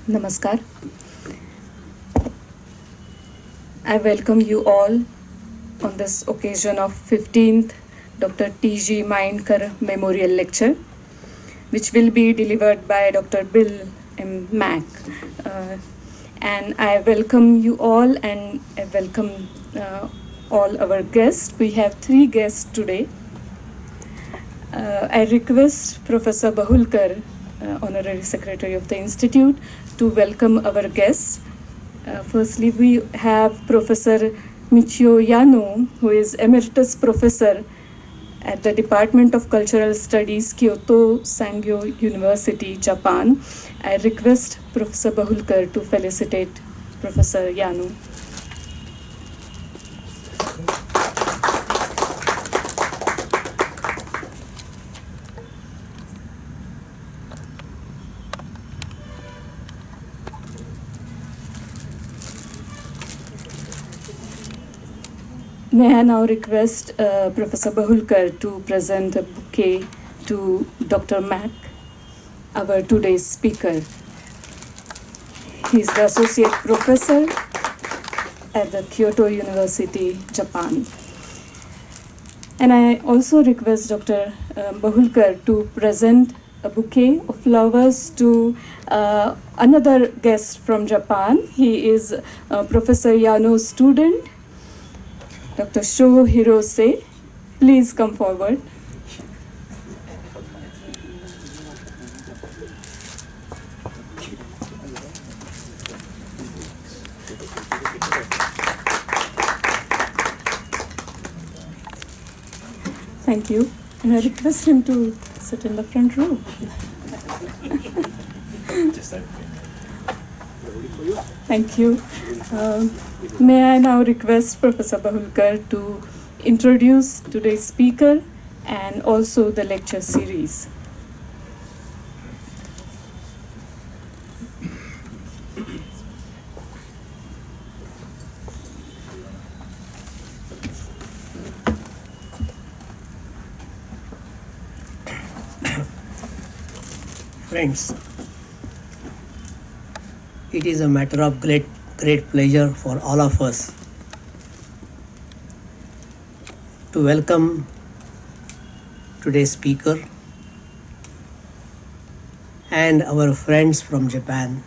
Namaskar. I welcome you all on this occasion of 15th Dr. T.G. Mainkar Memorial Lecture, which will be delivered by Dr. Bill M. Mack. And I welcome you all, and I welcome all our guests. We have 3 guests today. I request Professor Bahulkar, Honorary Secretary of the Institute, to welcome our guests. Firstly, we have Professor Michio Yano, who is Emeritus Professor at the Department of Cultural Studies, Kyoto Sangyo University, Japan. I request Professor Bahulkar to felicitate Professor Yano. May I now request Professor Bahulkar to present a bouquet to Dr. Mack, our today's speaker. He is the Associate Professor at the Kyoto University, Japan. And I also request Dr. Bahulkar to present a bouquet of flowers to another guest from Japan. He is Professor Yano's student, Dr. Sho Hirose. Please come forward. Thank you. And I request him to sit in the front row. Thank you. May I now request Professor Bahulkar to introduce today's speaker and also the lecture series. Friends, it is a matter of great pleasure for all of us to welcome today's speaker and our friends from Japan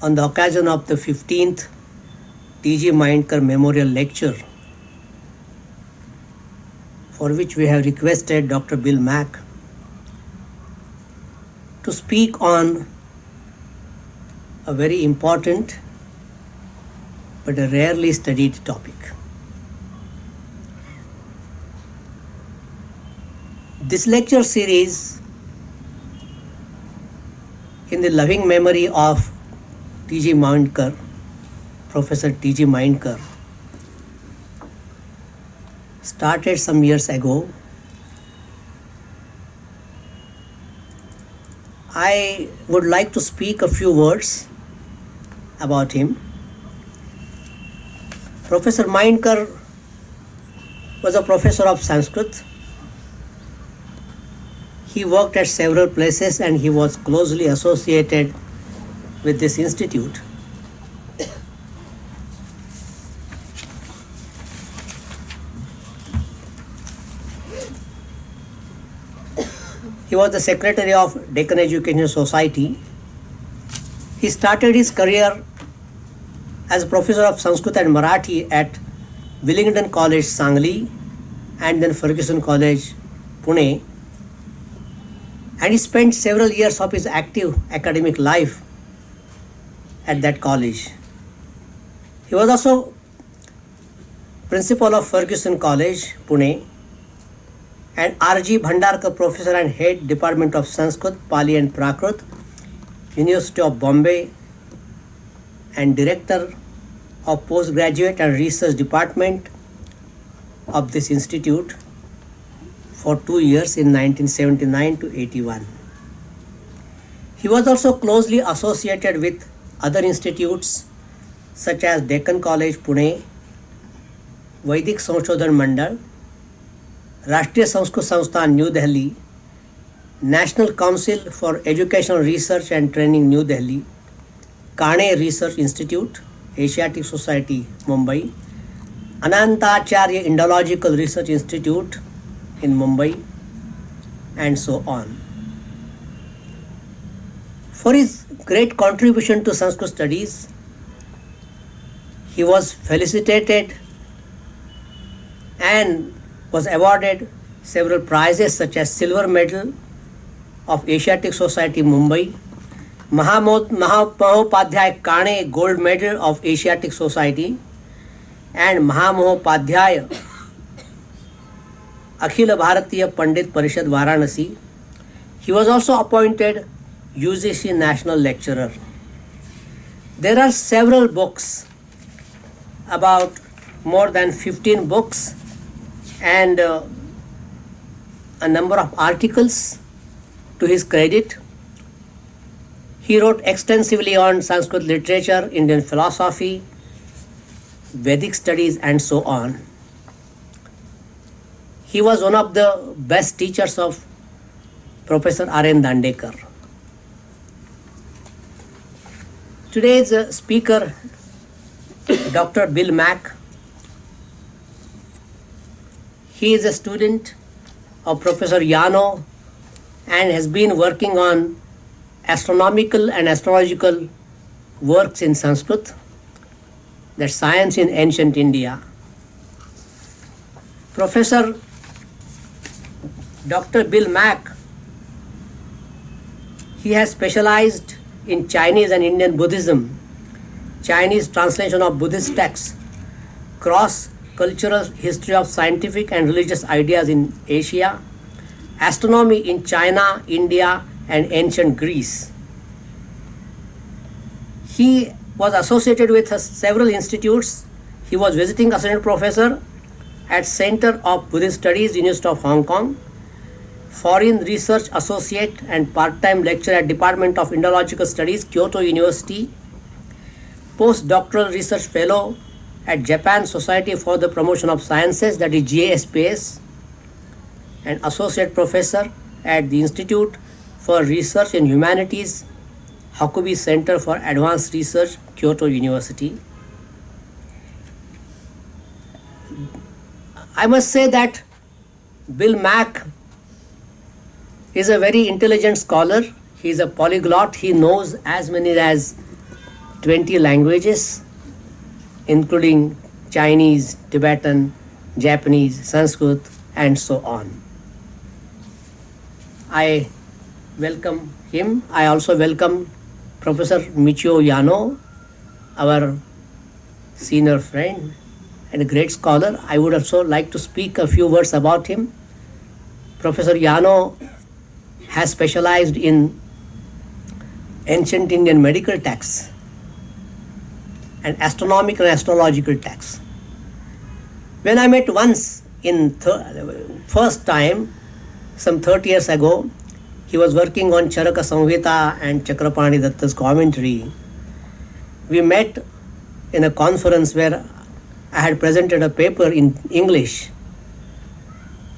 on the occasion of the 15th T.G. Mainkar Memorial Lecture, for which we have requested Dr. Bill Mack to speak on a very important but a rarely studied topic. This lecture series, in the loving memory of T.G. Mainkar, Professor T.G. Mainkar, started some years ago. I would like to speak a few words about him. Professor Mainkar was a professor of Sanskrit. He worked at several places and he was closely associated with this institute. He was the secretary of Deccan Education Society. He started his career as a professor of Sanskrit and Marathi at Willingdon College, Sangli, and then Ferguson College, Pune. And he spent several years of his active academic life at that college. He was also principal of Ferguson College, Pune, and R.G. Bhandarkar Professor and Head Department of Sanskrit, Pali and Prakrit, University of Bombay, and Director of Postgraduate and Research Department of this institute for 2 years in 1979 to 81. He was also closely associated with other institutes such as Deccan College, Pune, Vedic Sanshothan Mandal, Rashtriya Sanskrit Sansthan New Delhi, National Council for Educational Research and Training New Delhi, Kane Research Institute, Asiatic Society Mumbai, Anantacharya Indological Research Institute in Mumbai, and so on. For his great contribution to Sanskrit studies, he was felicitated and was awarded several prizes such as Silver Medal of Asiatic Society Mumbai, Mahamopadhyay Kane Gold Medal of Asiatic Society, and Mahamopadhyay Akhil Bharatiya Pandit Parishad Varanasi. He was also appointed UGC National Lecturer. There are several books, about more than 15 books, and a number of articles to his credit. He wrote extensively on Sanskrit literature, Indian philosophy, Vedic studies, and so on. He was one of the best teachers of Professor R.N. Dandekar. Today's speaker, Dr. Bill Mack. He is a student of Professor Yano and has been working on astronomical and astrological works in Sanskrit, that's science in ancient India. Professor Dr. Bill Mack, he has specialized in Chinese and Indian Buddhism, Chinese translation of Buddhist texts, cross-cultural history of scientific and religious ideas in Asia, astronomy in China, India, and ancient Greece. He was associated with several institutes. He was visiting assistant professor at Center of Buddhist Studies, University of Hong Kong, foreign research associate and part-time lecturer at Department of Indological Studies, Kyoto University, postdoctoral research fellow at Japan Society for the Promotion of Sciences, that is JSPS, and associate professor at the Institute for Research in Humanities, Hakubi Center for Advanced Research, Kyoto University. I must say that Bill Mack is a very intelligent scholar. He is a polyglot. He knows as many as 20 languages, including Chinese, Tibetan, Japanese, Sanskrit, and so on. I welcome him. I also welcome Professor Michio Yano, our senior friend and a great scholar. I would also like to speak a few words about him. Professor Yano has specialized in ancient Indian medical texts and astronomical and astrological texts. When I met once in first time, some 30 years ago, he was working on Charaka Samhita and Chakrapani Datta's commentary. We met in a conference where I had presented a paper in English,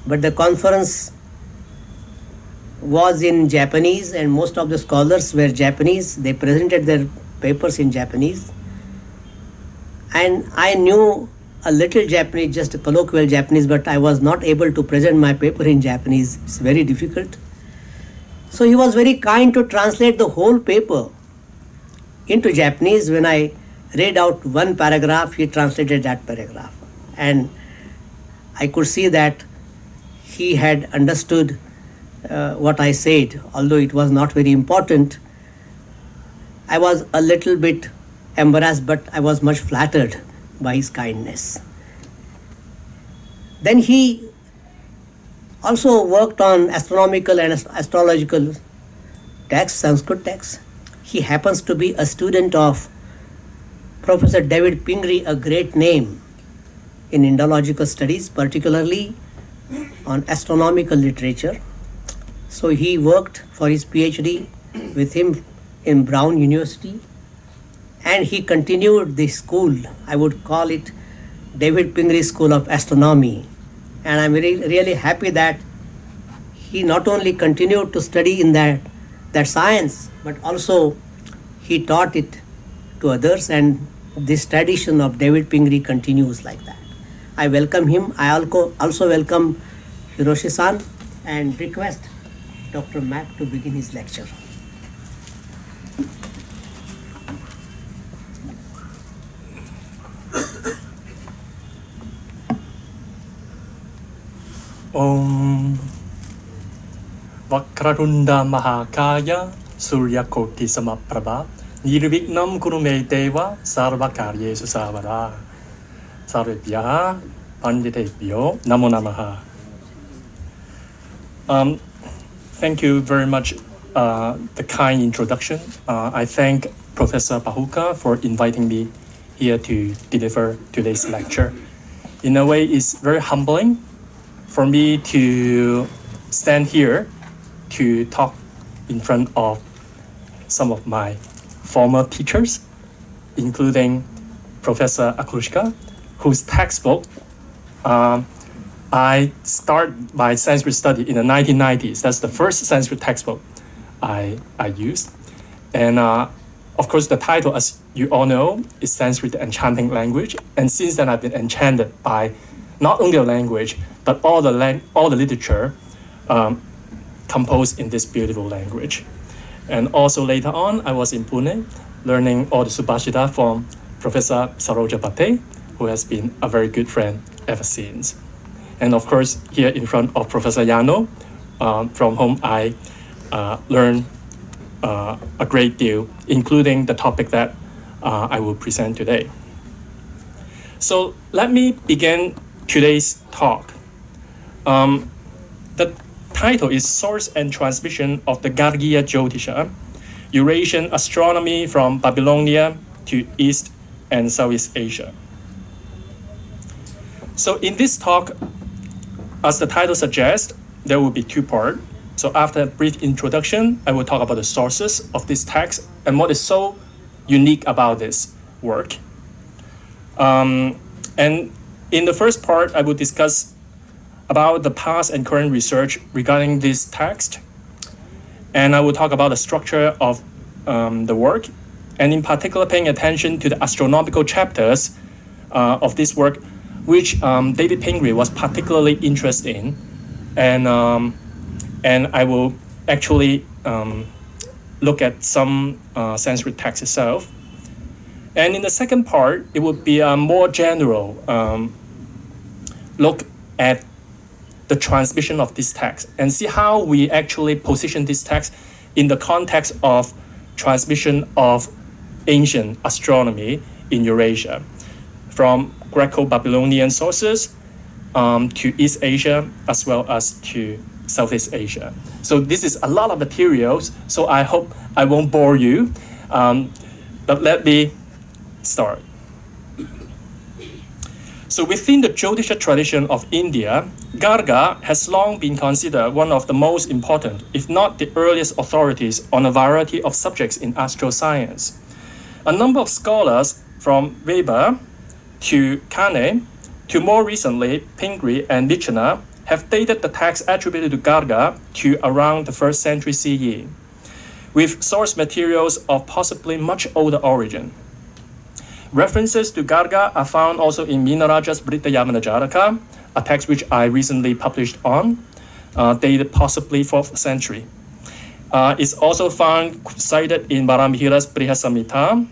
but the conference was in Japanese and most of the scholars were Japanese. They presented their papers in Japanese. And I knew a little Japanese, just a colloquial Japanese, but I was not able to present my paper in Japanese. It's very difficult. So he was very kind to translate the whole paper into Japanese. When I read out one paragraph, he translated that paragraph. And I could see that he had understood what I said, although it was not very important. I was a little bit embarrassed, but I was much flattered by his kindness. Then he also worked on astronomical and astrological texts, Sanskrit texts. He happens to be a student of Professor David Pingree, a great name in Indological studies, particularly on astronomical literature. So he worked for his PhD with him in Brown University, and he continued the school. I would call it David Pingree School of Astronomy And I'm really happy that he not only continued to study in that science, but also he taught it to others, and this tradition of David Pingree continues like that. I welcome him. I also welcome Hiroshi-san and request Dr. Mack to begin his lecture. Om Vakrarunda Mahakaya Suryakoti Samaprabha Nirvignam Kurume Deva Sarvakaryesu Savada Sarvibhyaha Panditebhyo Namo Namaha. Thank you very much, the kind introduction. I thank Professor Bahulkar for inviting me here to deliver today's lecture. In a way, it's very humbling for me to stand here to talk in front of some of my former teachers, including Professor Aklushka, whose textbook I started my Sanskrit study in the 1990s. That's the first Sanskrit textbook I used. And of course, the title, as you all know, is Sanskrit, the Enchanting Language. And since then, I've been enchanted by not only the language, but all the literature composed in this beautiful language. And also later on, I was in Pune learning all the Subhashita from Professor Saroja Bhatte, who has been a very good friend ever since. And of course, here in front of Professor Yano, from whom I learned a great deal, including the topic that I will present today. So let me begin today's talk. The title is Source and Transmission of the Gargiyajyotisa Eurasian Astronomy from Babylonia to East and Southeast Asia. So in this talk, as the title suggests, there will be two parts. So after a brief introduction, I will talk about the sources of this text and what is so unique about this work. And in the first part, I will discuss about the past and current research regarding this text. And I will talk about the structure of the work, and in particular paying attention to the astronomical chapters of this work, which David Pingree was particularly interested in. And I will actually look at some Sanskrit text itself. And in the second part, it would be a more general look at the transmission of this text and see how we actually position this text in the context of transmission of ancient astronomy in Eurasia, from Greco-Babylonian sources to East Asia as well as to Southeast Asia. So this is a lot of materials, so I hope I won't bore you, but let me start. So within the Jyotisha tradition of India, Garga has long been considered one of the most important, if not the earliest authorities on a variety of subjects in astroscience. A number of scholars from Weber to Kane to more recently Pingree and Vichana have dated the text attributed to Garga to around the 1st century CE, with source materials of possibly much older origin. References to Garga are found also in Minaraja's Britta Yamana Jaraka, a text which I recently published on, dated possibly 4th century. It's also found cited in Baramihira's Brihasamhita,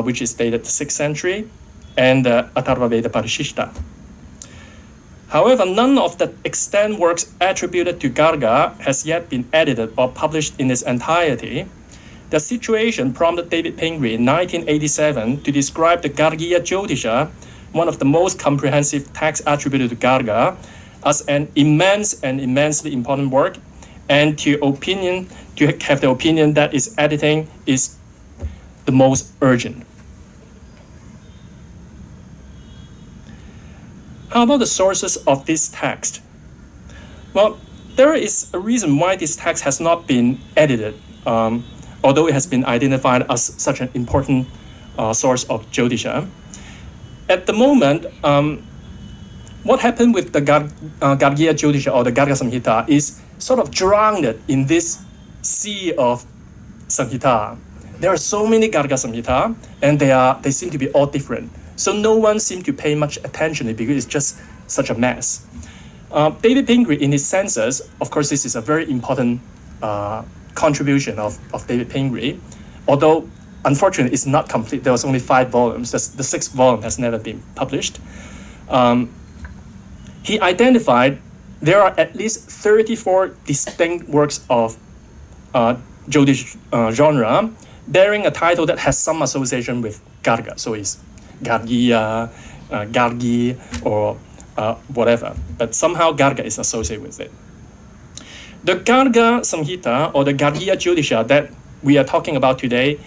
which is dated 6th century, and Atharva Veda Parishishta. However, none of the extant works attributed to Garga has yet been edited or published in its entirety. The situation prompted David Pingree in 1987 to describe the Gargiyajyotisa, one of the most comprehensive texts attributed to Garga, as an immense and immensely important work, and to have the opinion that its editing is the most urgent. How about the sources of this text? Well, there is a reason why this text has not been edited, although it has been identified as such an important source of Jyotisha. At the moment, what happened with the Gargiyajyotisa or the Garga Samhita is sort of drowned in this sea of Samhita. There are so many Garga Samhita, and they seem to be all different. So no one seemed to pay much attention to it because it's just such a mess. David Pingree, in his census, of course, this is a very important contribution of David Pingree, although unfortunately it's not complete. There was only 5 volumes. The 6th volume has never been published. He identified there are at least 34 distinct works of Jyotish genre bearing a title that has some association with Garga. So it's Gargiya, Gargi, or whatever. But somehow Garga is associated with it. The Garga Samhita or the Gargiyajyotisa that we are talking about today,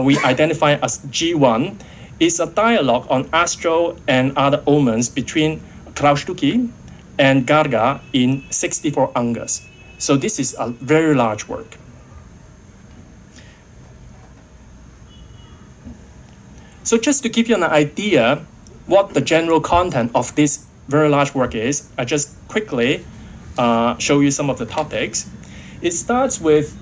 we identify as G1, is a dialogue on astro and other omens between Kraushtuki and Garga in 64 angas. So this is a very large work. So just to give you an idea what the general content of this very large work is, I just quickly show you some of the topics. It starts with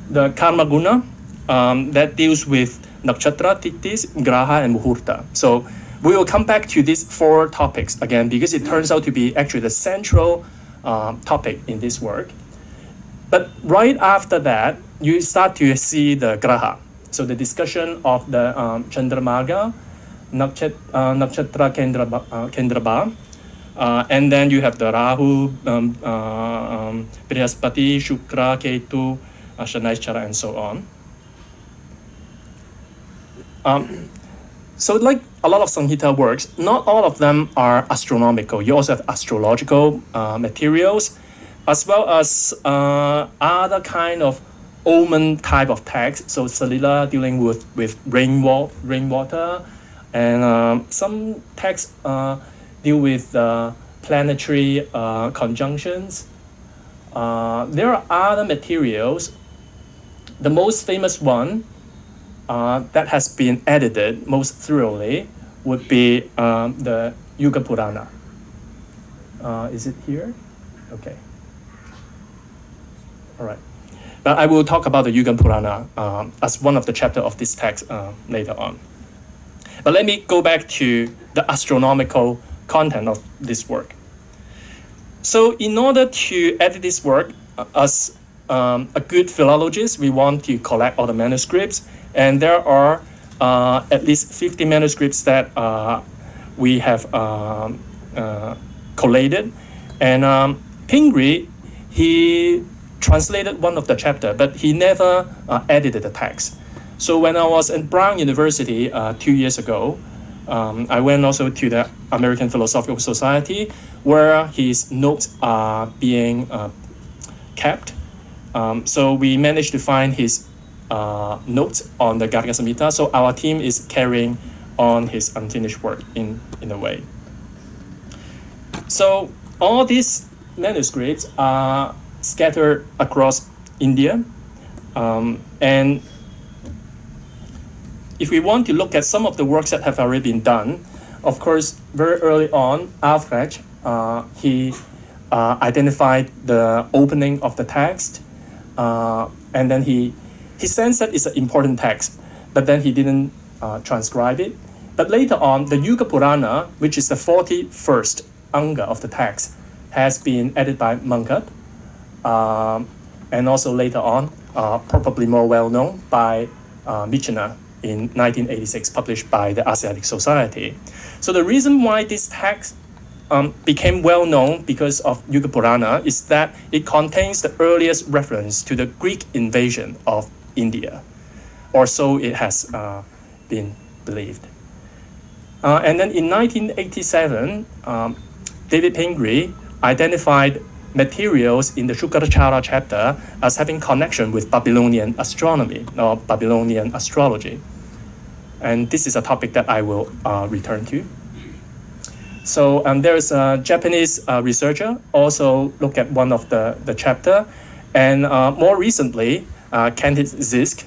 the Karma Guna that deals with Nakshatra, Titis, Graha, and Muhurta. So we will come back to these 4 topics again because it turns out to be actually the central topic in this work. But right after that, you start to see the Graha. So the discussion of the Chandramarga, Nakshatra Kendraba, and then you have the Rahu, Brihaspati, Shukra, Ketu, Shanaishchara, and so on. So like a lot of Samhita works, not all of them are astronomical. You also have astrological materials, as well as other kind of omen type of text. So Salila dealing with rainwater, and some texts deal with planetary conjunctions. There are other materials. The most famous one that has been edited most thoroughly would be the Yuga Purana. Is it here? Okay. All right. But I will talk about the Yuga Purana as one of the chapters of this text later on. But let me go back to the astronomical content of this work. So in order to edit this work, as a good philologist, we want to collect all the manuscripts, and there are at least 50 manuscripts that we have collated. And Pingree, he translated one of the chapter, but he never edited the text. So when I was at Brown University 2 years ago, I went also to the American Philosophical Society, where his notes are being kept. So we managed to find his notes on the Garga Samhita. So our team is carrying on his unfinished work in a way. So all these manuscripts are scattered across India. And if we want to look at some of the works that have already been done, of course, very early on, Albrecht, he identified the opening of the text, and then he sensed that it's an important text, but then he didn't transcribe it. But later on, the Yuga Purana, which is the 41st Anga of the text, has been edited by Mainkar, and also later on, probably more well known by Michener in 1986, published by the Asiatic Society. So the reason why this text became well known because of Yuga Purana is that it contains the earliest reference to the Greek invasion of India, or so it has been believed. And then in 1987, David Pingree identified materials in the Shukrachara chapter as having connection with Babylonian astronomy or Babylonian astrology. And this is a topic that I will return to. So there is a Japanese researcher also look at one of the chapter, and more recently, Kenneth Zisk,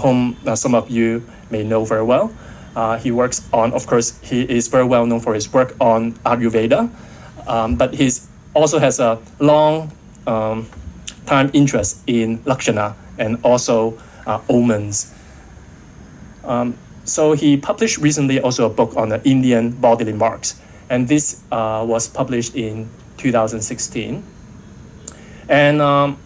whom some of you may know very well. He works on, of course, he is very well known for his work on Ayurveda. but he also has a long time interest in Lakshana and also omens. So he published recently also a book on the Indian bodily marks, and this was published in 2016. And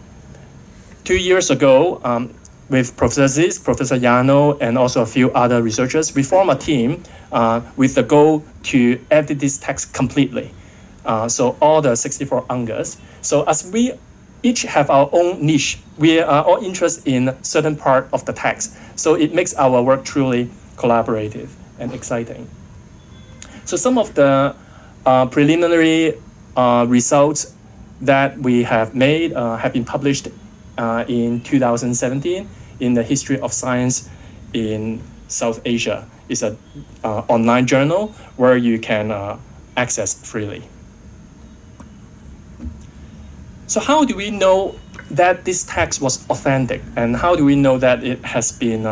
2 years ago, with Professor Ziz, Professor Yano, and also a few other researchers, we formed a team with the goal to edit this text completely. So all the 64 angas. So as we each have our own niche, we are all interested in certain part of the text. So it makes our work truly collaborative and exciting. So some of the preliminary results that we have made have been published in 2017 in the History of Science in South Asia. It's an online journal where you can access freely. So how do we know that this text was authentic, and how do we know that it has been,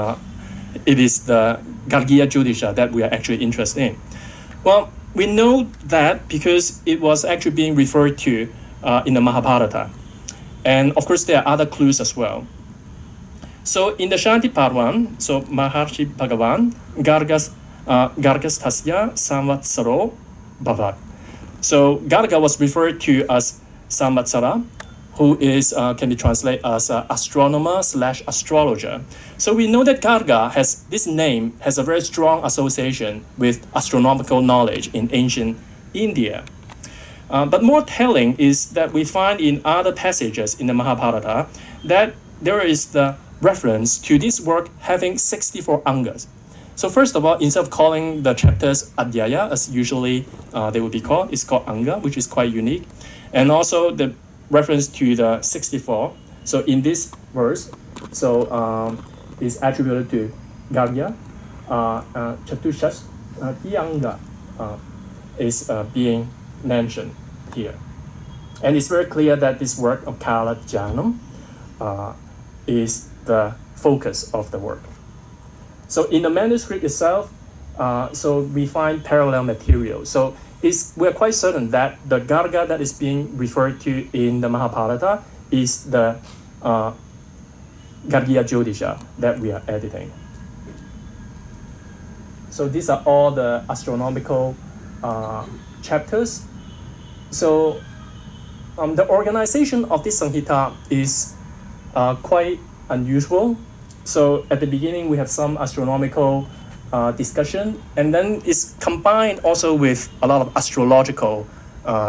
it is the Gargiyajyotisa that we are actually interested in? Well, we know that because it was actually being referred to in the Mahabharata. And of course, there are other clues as well. So in the Shanti Parvan, so Maharshi Bhagavan, Gargiyajyotisa Samvatsaro Bhavat. So Garga was referred to as Samvatsara, who is can be translated as astronomer / astrologer. So we know that Garga this name has a very strong association with astronomical knowledge in ancient India. But more telling is that we find in other passages in the Mahabharata that there is the reference to this work having 64 angas. So first of all, instead of calling the chapters Adhyaya, as usually they would be called, it's called Anga, which is quite unique. And also the reference to the 64. So in this verse, so is attributed to Gargya, Chatushas, Anga is being mentioned here. And it's very clear that this work of Kala Janam is the focus of the work. So in the manuscript itself, so we find parallel material. So we're quite certain that the Garga that is being referred to in the Mahabharata is the Gargiyajyotisa that we are editing. So these are all the astronomical chapters. So the organization of this Samhita is quite unusual. So at the beginning, we have some astronomical discussion, and then it's combined also with a lot of astrological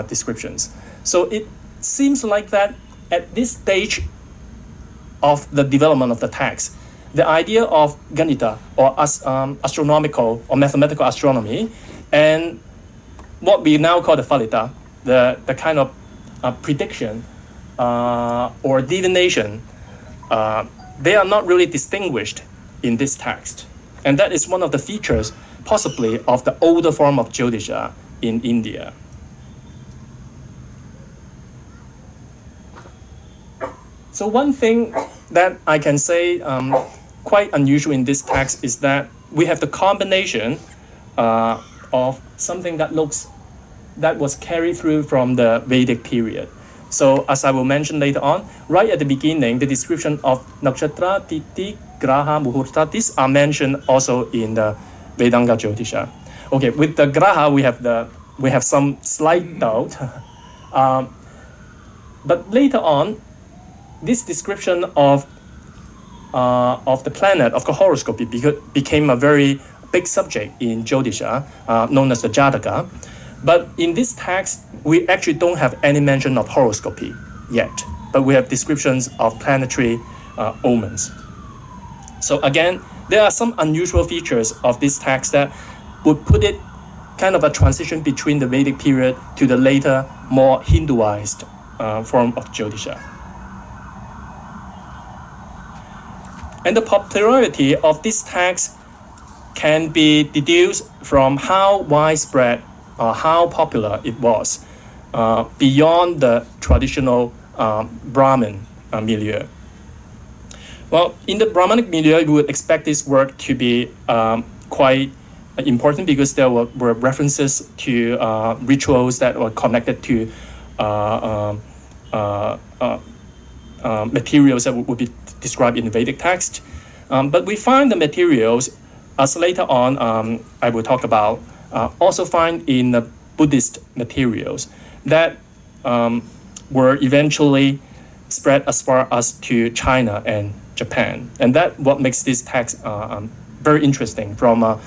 descriptions. So it seems like that at this stage of the development of the text, the idea of Ganita or astronomical or mathematical astronomy and what we now call the Phalita, the kind of prediction or divination, they are not really distinguished in this text. And that is one of the features, possibly, of the older form of Jyotisha in India. So one thing that I can say quite unusual in this text is that we have the combination of something that was carried through from the Vedic period. So as I will mention later on, right at the beginning, the description of Nakshatra, Titi, Graha, Muhurta, these are mentioned also in the Vedanga Jyotisha. Okay, with the Graha, we have some slight doubt. But later on, this description of the planet, of the horoscope, became a very big subject in Jyotisha, known as the Jataka. But in this text, we actually don't have any mention of horoscopy yet, but we have descriptions of planetary omens. So again, there are some unusual features of this text that would put it kind of a transition between the Vedic period to the later, more Hinduized form of Jyotisha. And the popularity of this text can be deduced from how widespread how popular it was beyond the traditional Brahmin milieu. Well, in the Brahmanic milieu, you would expect this work to be quite important because there were references to rituals that were connected to materials that would be described in the Vedic text. But we find the materials, as later on I will talk about, also find in the Buddhist materials that were eventually spread as far as to China and Japan. And that what makes this text very interesting from a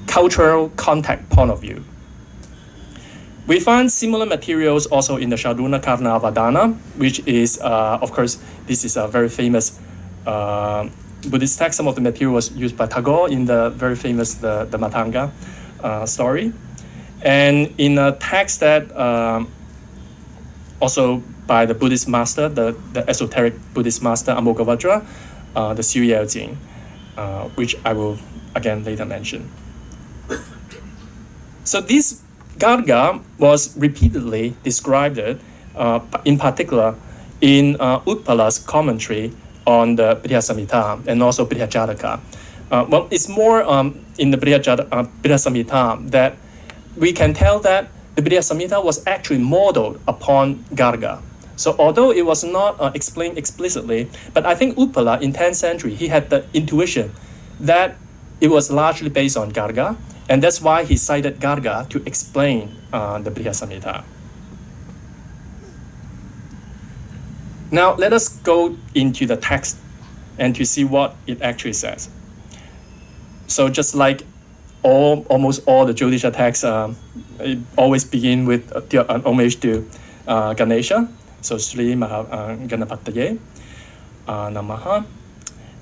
cultural contact point of view. We find similar materials also in the Sharduna Karna Vadana, which is, of course, this is a very famous Buddhist text. Some of the material was used by Tagore in the very famous the Matanga story. And in a text that also by the Buddhist master, the esoteric Buddhist master Amoghavajra, the Suyao-jing, which I will again later mention. So this Garga was repeatedly described, in particular, in Utpala's commentary on the Brihasamhita and also Brihajataka. Well, it's more in the Brihasamhita that we can tell that the Brihasamhita was actually modeled upon Garga. So although it was not explained explicitly, but I think Utpala in 10th century, he had the intuition that it was largely based on Garga, and that's why he cited Garga to explain the Brihasamhita. Now let us go into the text and to see what it actually says. So just like almost all the Jyotisha texts, it always begin with an homage to Ganesha. So Sri Ganapataye Namaha.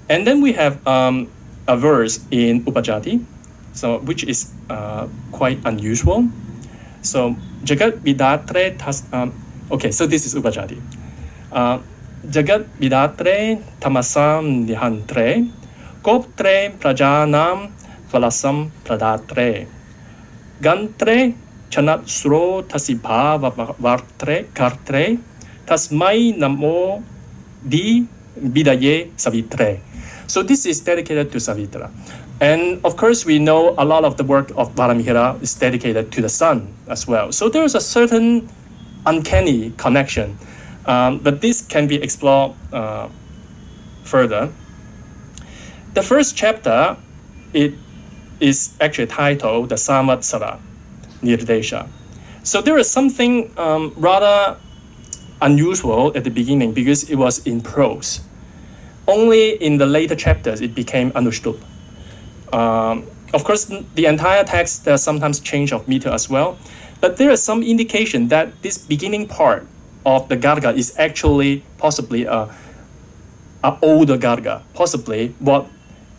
And then we have a verse in Upajati, so which is quite unusual. So Jagat Vidatre okay, so this is Upajati. Jagat Vidatre Tamasam Nihantre Koptre Prajanam Falasam Pradatre Gantre Chanat Sro Tasibhava Vartre Kartre Tasmai Namo Di Bidaye Savitre. So this is dedicated to Savitra. And of course, we know a lot of the work of Varamihira is dedicated to the sun as well. So there is a certain uncanny connection, but this can be explored further. The first chapter, it is actually titled the Samvatsara Nirdesha. So there is something rather unusual at the beginning because it was in prose. Only in the later chapters it became anushtup. Of course, the entire text, there's sometimes change of meter as well, but there is some indication that this beginning part of the Garga is actually possibly a older Garga, possibly what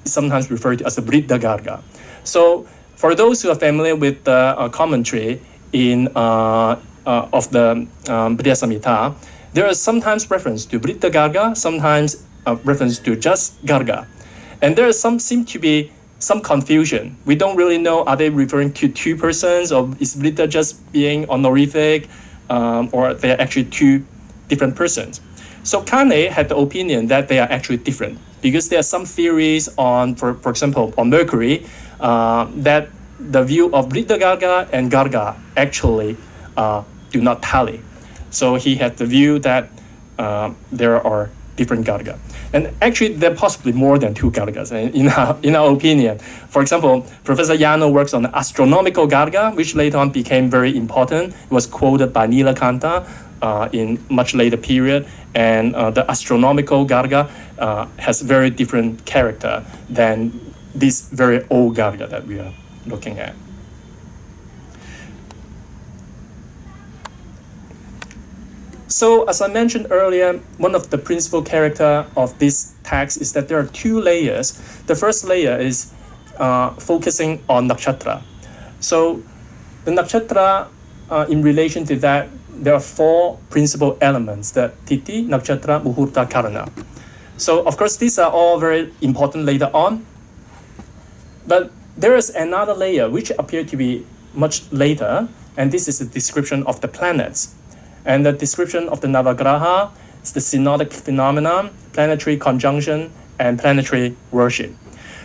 is sometimes referred to as the Vriddha Garga. So for those who are familiar with the commentary in of the Brihasamhita, there is sometimes reference to Vriddha Garga, sometimes reference to just Garga. And there seem to be some confusion. We don't really know, are they referring to two persons, or is Vriddha just being honorific, or they're actually two different persons. So Kane had the opinion that they are actually different, because there are some theories on, for example, on Mercury, that the view of Vriddha Garga and Garga actually do not tally. So he had the view that there are different Garga. And actually, there are possibly more than two Gargas, in our opinion. For example, Professor Yano works on the astronomical Garga, which later on became very important. It was quoted by Nilakanta in much later period. And the astronomical Garga has very different character than this very old Garga that we are looking at. So, as I mentioned earlier, one of the principal character of this text is that there are two layers. The first layer is focusing on nakshatra. So, the nakshatra, in relation to that, there are four principal elements: the titi, nakshatra, muhurta, karana. So, of course, these are all very important later on. But there is another layer which appeared to be much later, and this is the description of the planets. And the description of the Navagraha is the synodic phenomenon, planetary conjunction, and planetary worship.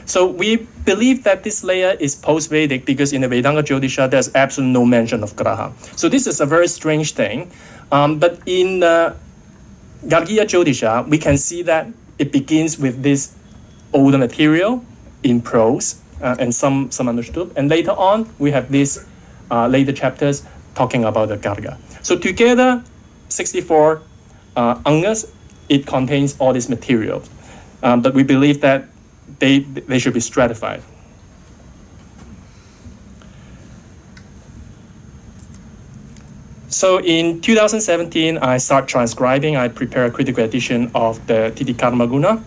So we believe that this layer is post-Vedic because in the Vedanga Jyotisha, there's absolutely no mention of graha. So this is a very strange thing. But in Gargiya Jyotisha, we can see that it begins with this older material in prose and some understood. And later on, we have these later chapters talking about the Garga. So together, 64 angas, it contains all this material. But we believe that they should be stratified. So in 2017, I start transcribing. I prepare a critical edition of the Titikarmaguna.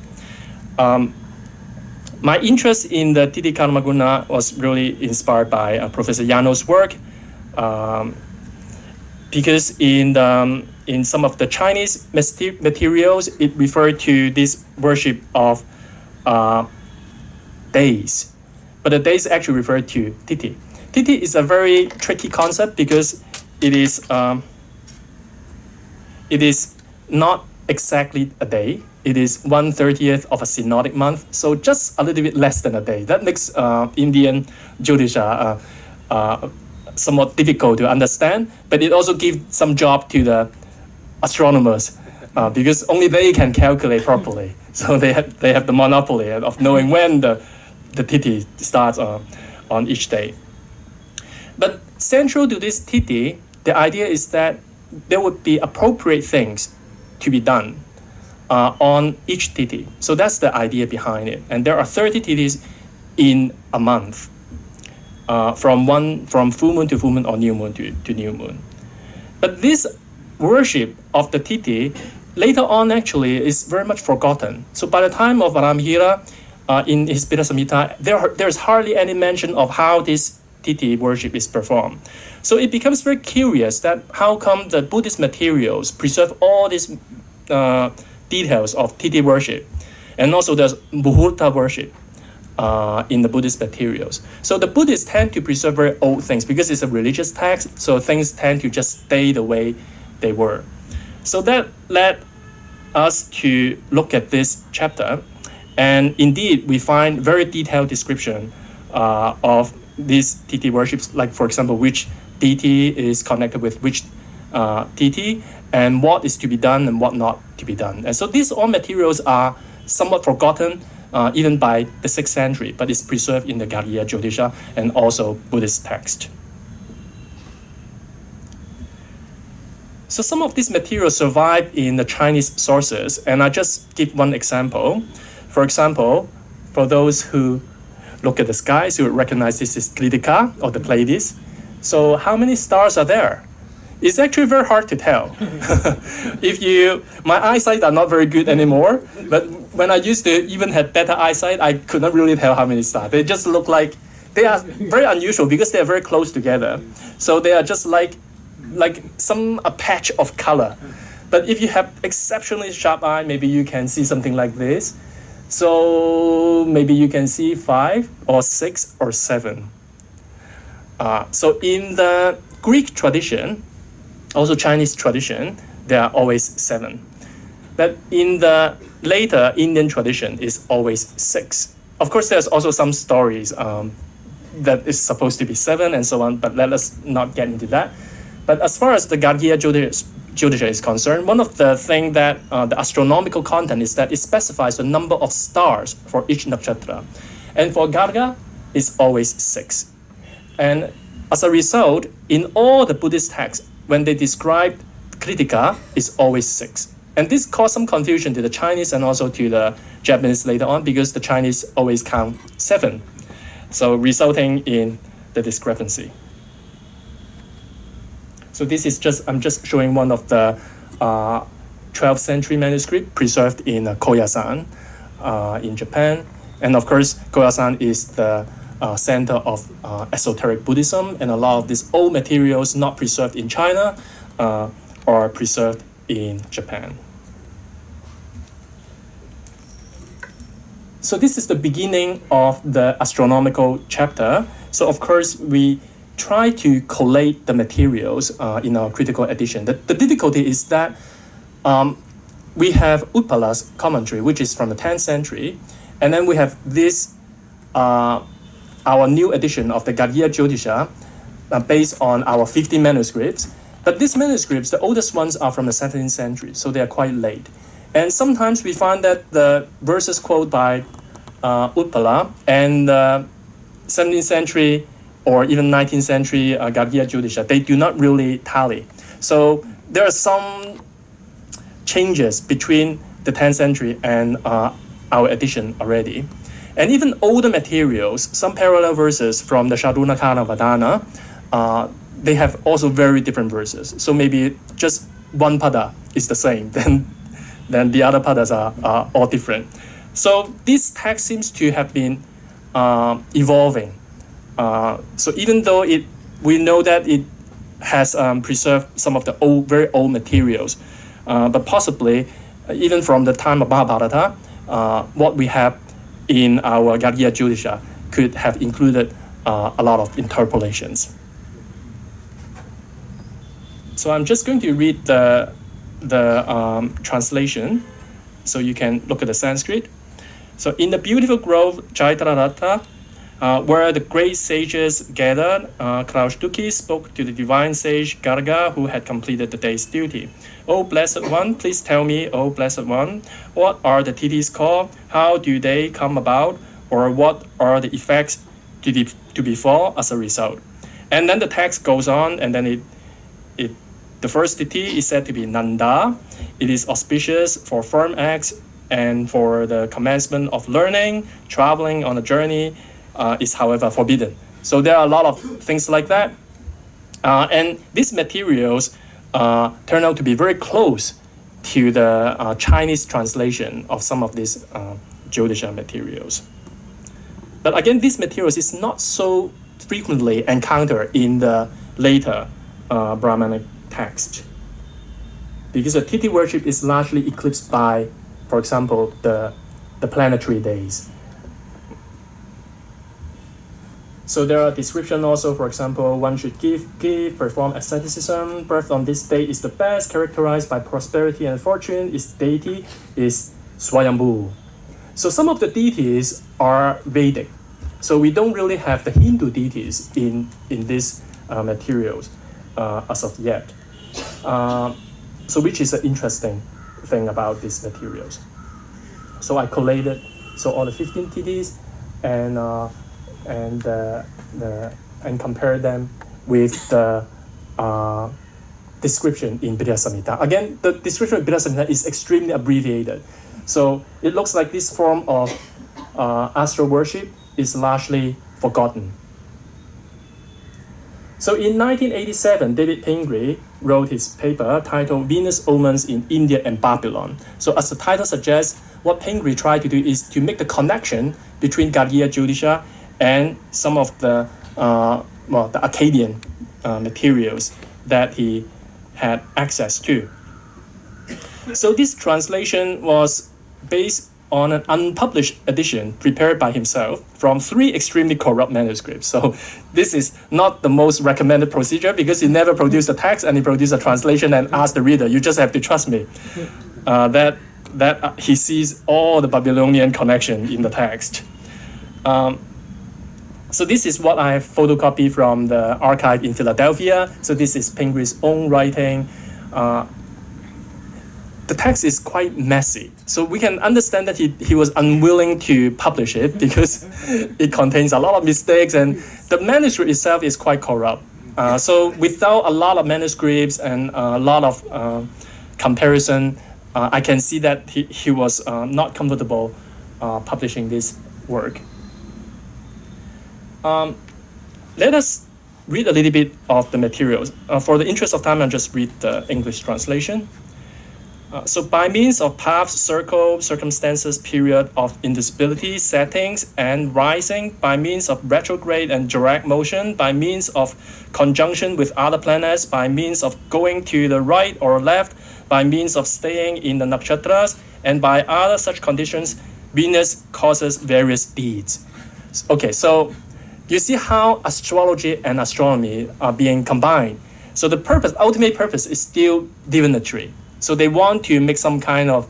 My interest in the Titikarmaguna was really inspired by Professor Yano's work, because in some of the Chinese materials, it referred to this worship of days, but the days actually refer to Titi. Titi is a very tricky concept because it is not exactly a day. It is 1/30th of a synodic month, so just a little bit less than a day. That makes Indian Jyotisha somewhat difficult to understand, but it also gives some job to the astronomers because only they can calculate properly. So they have the monopoly of knowing when the Titi starts on each day. But central to this Titi, the idea is that there would be appropriate things to be done on each Titi. So that's the idea behind it. And there are 30 Titis in a month, from full moon to full moon or new moon to new moon. But this worship of the Titi later on actually is very much forgotten. So by the time of Ramhira, in his Pitta Samhita, there's hardly any mention of how this Titi worship is performed. So it becomes very curious that how come the Buddhist materials preserve all these details of Titi worship, and also there's Muhurta worship in the Buddhist materials. So the Buddhists tend to preserve very old things because it's a religious text, so things tend to just stay the way they were. So that led us to look at this chapter, and indeed we find very detailed description of these Titi worships, like for example, which deity is connected with which deity, and what is to be done and what not to be done. And so these all materials are somewhat forgotten even by the 6th century, but it's preserved in the Gargiyajyotisa and also Buddhist text. So some of these materials survive in the Chinese sources, and I just give one example. For example, for those who look at the skies, you would recognize this is Kritika or the Pleiades. So how many stars are there? It's actually very hard to tell. My eyesight are not very good anymore, but when I used to even have better eyesight, I could not really tell how many stars. They just look like, they are very unusual because they are very close together. So they are just like a patch of color. But if you have exceptionally sharp eye, maybe you can see something like this. So maybe you can see 5 or 6 or 7. So in the Greek tradition, also Chinese tradition, there are always 7. But in the later Indian tradition, it's always 6. Of course, there's also some stories that is supposed to be 7 and so on, but let us not get into that. But as far as the Gargiyajyotisa is concerned, one of the things that the astronomical content is that it specifies the number of stars for each nakshatra. And for Garga, it's always 6. And as a result, in all the Buddhist texts, when they describe Kritika, it's always 6. And this caused some confusion to the Chinese and also to the Japanese later on, because the Chinese always count 7. So resulting in the discrepancy. So this is I'm just showing one of the 12th century manuscript preserved in Koyasan in Japan. And of course, Koyasan is the center of esoteric Buddhism, and a lot of these old materials not preserved in China are preserved in Japan. So this is the beginning of the astronomical chapter. So of course, we try to collate the materials in our critical edition. The difficulty is that we have Utpala's commentary, which is from the 10th century, and then we have this our new edition of the Gargiyajyotisa based on our 50 manuscripts. But these manuscripts, the oldest ones are from the 17th century, so they are quite late. And sometimes we find that the verses quoted by Utpala and 17th century or even 19th century Gargiyajyotisa, they do not really tally. So there are some changes between the 10th century and our edition already. And even older materials, some parallel verses from the Shadunakana Vadana, they have also very different verses. So maybe just one pada is the same, then the other padas are all different. So this text seems to have been evolving. So even though we know that it has preserved some of the very old materials, but possibly even from the time of Mahabharata, what we have in our Gargiyajyotisa could have included a lot of interpolations. So I'm just going to read the translation, so you can look at the Sanskrit. So in the beautiful grove Jaitararata, where the great sages gathered, Kraushtuki spoke to the divine sage Garga, who had completed the day's duty. O blessed one, please tell me, O blessed one, what are the tithis called? How do they come about? Or what are the effects to befall as a result? And then the text goes on, and then the first tithi is said to be Nanda. It is auspicious for firm acts and for the commencement of learning. Traveling on a journey is, however, forbidden. So there are a lot of things like that. And these materials turn out to be very close to the Chinese translation of some of these Jyotisha materials. But again, these materials is not so frequently encountered in the later Brahmanic text, because the Tithi worship is largely eclipsed by, for example, the planetary days. So there are descriptions also, for example, one should give, perform asceticism. Birth on this day is the best, characterized by prosperity and fortune. Its deity is Swayambhu. So some of the deities are Vedic. So we don't really have the Hindu deities in these materials as of yet. So which is an interesting thing about these materials. So I collated all the 15 tithis and compare them with the description in Vidya Samhita. Again, the description in Vidya Samhita is extremely abbreviated. So it looks like this form of astral worship is largely forgotten. So in 1987, David Pingree wrote his paper titled Venus Omens in India and Babylon. So as the title suggests, what Pingree tried to do is to make the connection between Gargiyajyotisa and some of the Akkadian materials that he had access to. So this translation was based on an unpublished edition prepared by himself from 3 extremely corrupt manuscripts. So this is not the most recommended procedure, because he never produced a text and he produced a translation and asked the reader, you just have to trust me, that he sees all the Babylonian connection in the text. So this is what I have photocopied from the archive in Philadelphia. So this is Pingree's own writing. The text is quite messy. So we can understand that he was unwilling to publish it because it contains a lot of mistakes, and the manuscript itself is quite corrupt. So without a lot of manuscripts and a lot of comparison, I can see that he was not comfortable publishing this work. Let us read a little bit of the materials. For the interest of time, I'll just read the English translation. So by means of path, circle, circumstances, period of indivisibility, settings, and rising, by means of retrograde and direct motion, by means of conjunction with other planets, by means of going to the right or left, by means of staying in the nakshatras, and by other such conditions, Venus causes various deeds. Okay, so you see how astrology and astronomy are being combined. So the ultimate purpose is still divinatory. So they want to make some kind of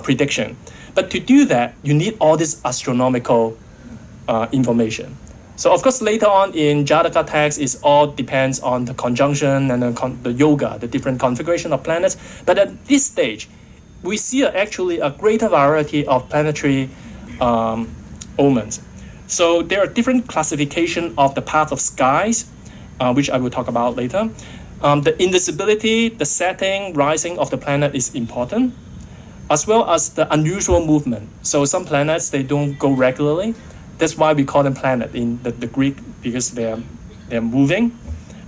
prediction. But to do that, you need all these astronomical information. So of course later on in Jataka text, it all depends on the conjunction and the yoga, the different configuration of planets. But at this stage, we see actually a greater variety of planetary omens. So there are different classification of the path of skies, which I will talk about later. The invisibility, the setting, rising of the planet is important, as well as the unusual movement. So some planets, they don't go regularly. That's why we call them planet in the Greek, because they're moving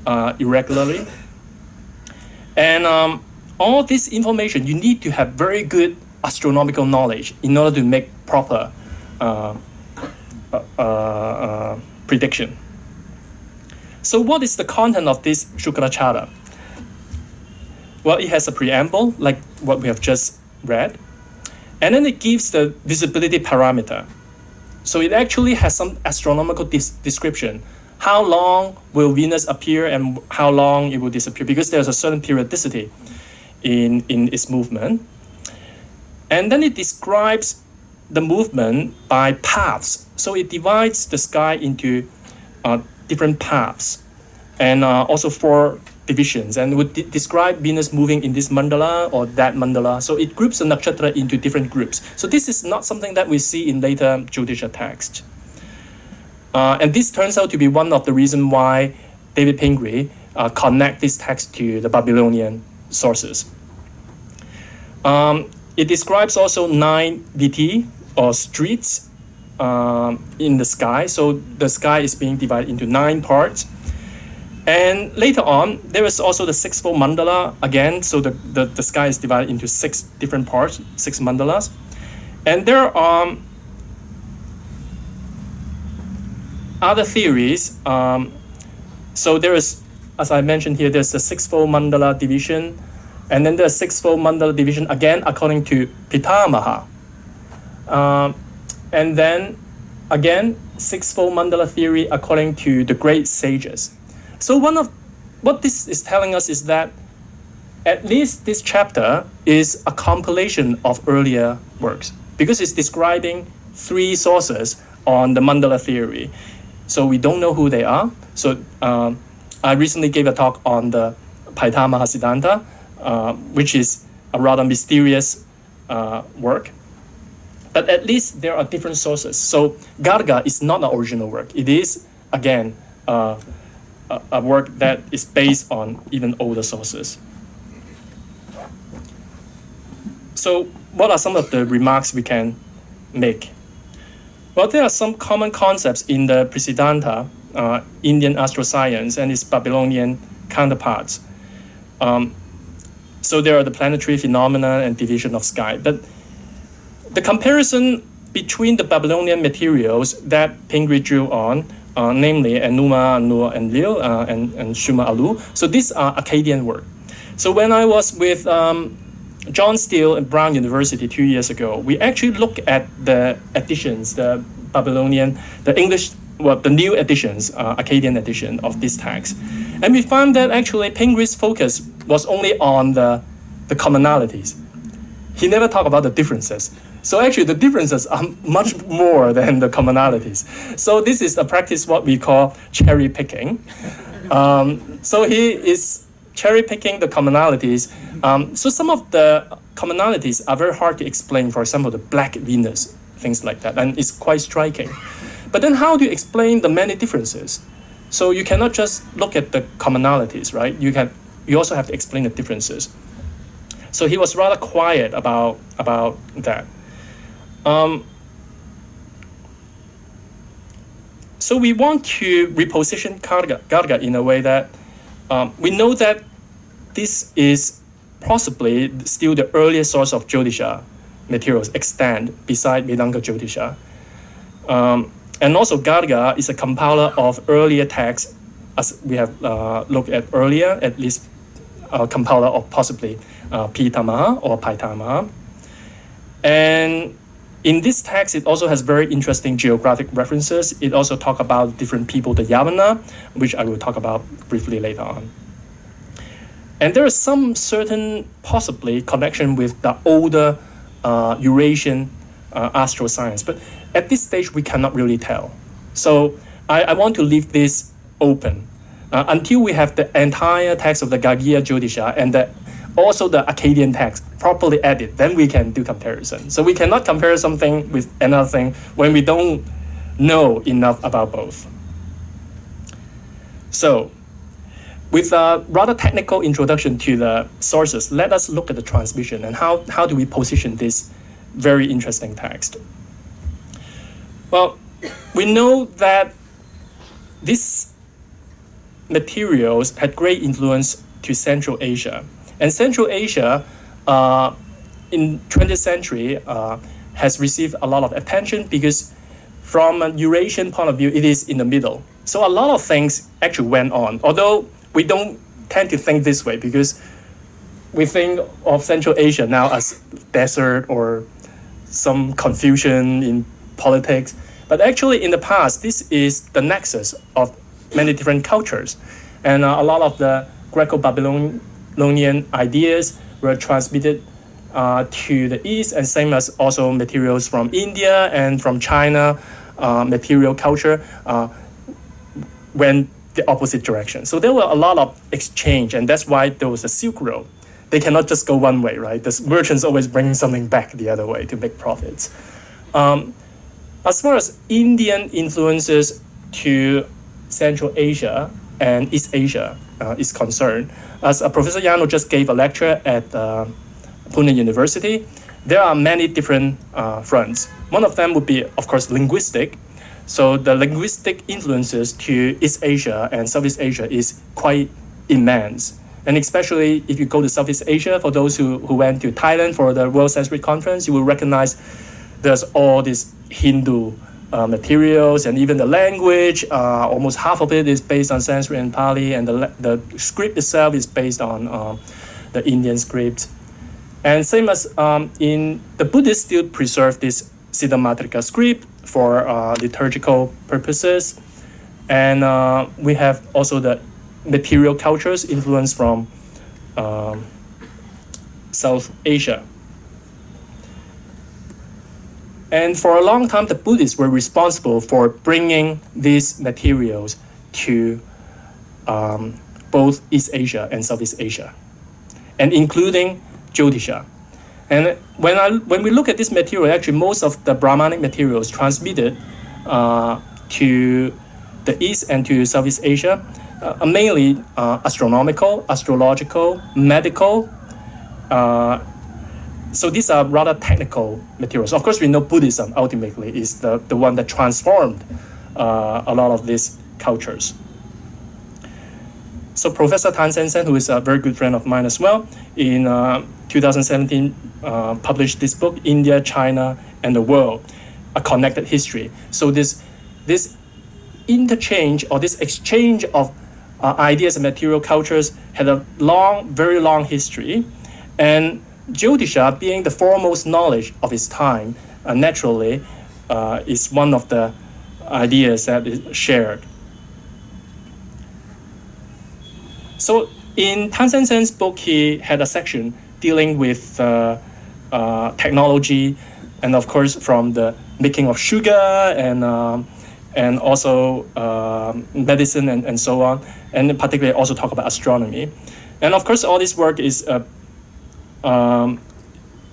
irregularly. And all this information, you need to have very good astronomical knowledge in order to make proper prediction. So what is the content of this Shukrachara? Well, it has a preamble, like what we have just read. And then it gives the visibility parameter. So it actually has some astronomical description. How long will Venus appear and how long it will disappear, because there's a certain periodicity in its movement. And then it describes the movement by paths. So it divides the sky into different paths, and also 4 divisions, and would describe Venus moving in this mandala or that mandala. So it groups the nakshatra into different groups. So this is not something that we see in later Jyotisha text. And this turns out to be one of the reasons why David Pingree connect this text to the Babylonian sources. It describes also 9 viti, or streets, in the sky. So the sky is being divided into 9 parts. And later on, there is also the 6-fold mandala again. So the sky is divided into 6 different parts, 6 mandalas. And there are other theories. So there is, as I mentioned here, there's the 6-fold mandala division. And then there's 6-fold mandala division again according to Pitamaha. And then again, 6-fold mandala theory according to the great sages. So one of what this is telling us is that at least this chapter is a compilation of earlier works, because it's describing 3 sources on the mandala theory. So we don't know who they are. So I recently gave a talk on the Paitamaha Siddhanta, which is a rather mysterious work. But at least there are different sources. So Garga is not an original work. It is, again, a work that is based on even older sources. So what are some of the remarks we can make? Well, there are some common concepts in the Prasiddhanta, Indian astroscience, and its Babylonian counterparts. So there are the planetary phenomena and division of sky. But the comparison between the Babylonian materials that Pingree drew on, namely Enuma, Anu, Enlil, and Shuma Alu. So these are Akkadian work. So when I was with John Steele at Brown University 2 years ago, we actually looked at the editions, the Babylonian, the English, well, the new editions, Akkadian edition of this text. And we found that actually Pingree's focus was only on the commonalities. He never talked about the differences. So actually the differences are much more than the commonalities. So this is a practice what we call cherry picking. So he is cherry picking the commonalities. So some of the commonalities are very hard to explain. For example, the black Venus, things like that, and it's quite striking. But then how do you explain the many differences? So you cannot just look at the commonalities, right? You also have to explain the differences. So he was rather quiet about that. So we want to reposition Garga in a way that we know that this is possibly still the earliest source of Jyotisha materials extant beside Vedanga Jyotisha. And also Garga is a compiler of earlier texts, as we have looked at earlier, at least a compiler of possibly Pitamaha or Paitamaha. And in this text, it also has very interesting geographic references. It also talks about different people, the Yavana, which I will talk about briefly later on. And there is some certain, possibly, connection with the older Eurasian astroscience. But at this stage, we cannot really tell. So I want to leave this open until we have the entire text of the Gargiyajyotisa and also the Akkadian text properly edited, then we can do comparison. So we cannot compare something with another thing when we don't know enough about both. So with a rather technical introduction to the sources, let us look at the transmission and how do we position this very interesting text. Well, we know that these materials had great influence to Central Asia. And Central Asia in 20th century has received a lot of attention because from a Eurasian point of view, it is in the middle. So a lot of things actually went on, although we don't tend to think this way because we think of Central Asia now as desert or some confusion in politics. But actually in the past, this is the nexus of many different cultures. And a lot of the Greco-Babylonian ideas were transmitted to the East, and same as also materials from India and from China, material culture went the opposite direction. So there were a lot of exchange, and that's why there was a Silk Road. They cannot just go one way, right? The merchants always bring something back the other way to make profits. As far as Indian influences to Central Asia and East Asia is concerned, as Professor Yano just gave a lecture at Pune University, there are many different fronts. One of them would be, of course, linguistic. So the linguistic influences to East Asia and Southeast Asia is quite immense. And especially if you go to Southeast Asia, for those who went to Thailand for the World Sanskrit Conference, you will recognize there's all these Hindu materials and even the language. Almost half of it is based on Sanskrit and Pali, and the script itself is based on the Indian script. And same as in the Buddhists still preserve this Siddhamatrika script for liturgical purposes. And we have also the material cultures influence from South Asia. And for a long time, the Buddhists were responsible for bringing these materials to both East Asia and Southeast Asia, and including Jyotisha. And when we look at this material, actually most of the Brahmanic materials transmitted to the East and to Southeast Asia are mainly astronomical, astrological, medical. So these are rather technical materials. Of course, we know Buddhism ultimately is the one that transformed a lot of these cultures. So Professor Tan Sen-sen, who is a very good friend of mine as well, in 2017 published this book, India, China, and the World, A Connected History. So this interchange or this exchange of ideas and material cultures had a very long history. And Jyotisha, being the foremost knowledge of its time, naturally is one of the ideas that is shared. So in Tan Sen-sen's book, he had a section dealing with technology, and of course from the making of sugar and also medicine and so on, and particularly also talk about astronomy. And of course all this work is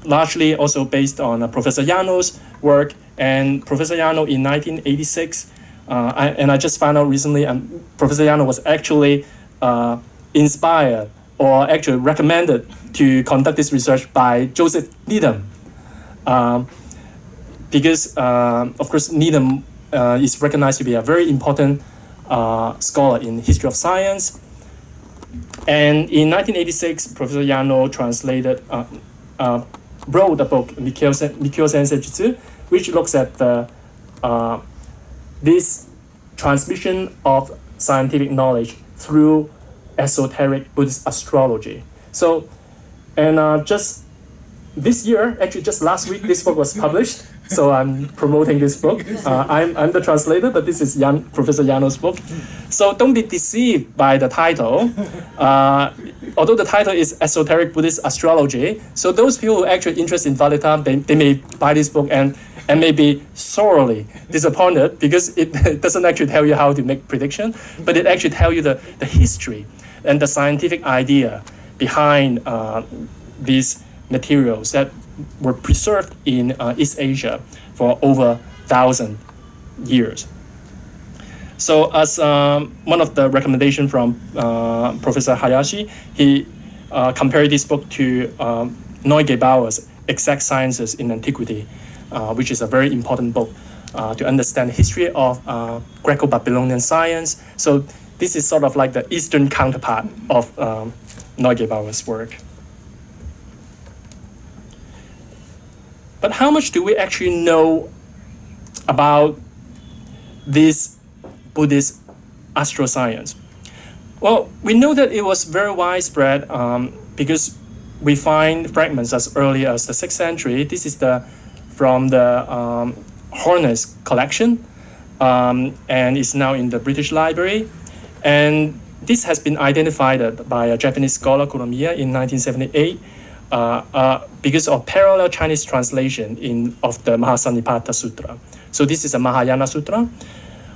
largely also based on Professor Yano's work. And Professor Yano in 1986, and I just found out recently, Professor Yano was actually inspired or actually recommended to conduct this research by Joseph Needham, because of course Needham is recognized to be a very important scholar in history of science. And in 1986, Professor Yano wrote a book, Mikyo Sensei, which looks at this transmission of scientific knowledge through esoteric Buddhist astrology. So, and just this year, actually just last week, this book was published. so I'm promoting this book. I'm the translator, but this is Professor Yano's book. So don't be deceived by the title. Although the title is Esoteric Buddhist Astrology, so those people who are actually interested in Valita, they may buy this book and may be sorely disappointed because it doesn't actually tell you how to make prediction, but it actually tells you the history and the scientific idea behind these materials that were preserved in East Asia for over 1,000 years. So as one of the recommendations from Professor Hayashi, he compared this book to Neugebauer's Exact Sciences in Antiquity, which is a very important book to understand the history of Greco-Babylonian science. So this is sort of like the Eastern counterpart of Neugebauer's work. But how much do we actually know about this Buddhist astroscience? Well, we know that it was very widespread because we find fragments as early as the 6th century. This is from the Horner's collection, and it's now in the British Library. And this has been identified by a Japanese scholar, Kuromiya, in 1978 because of parallel Chinese translation of the Mahasanipata Sutra. So this is a Mahayana Sutra,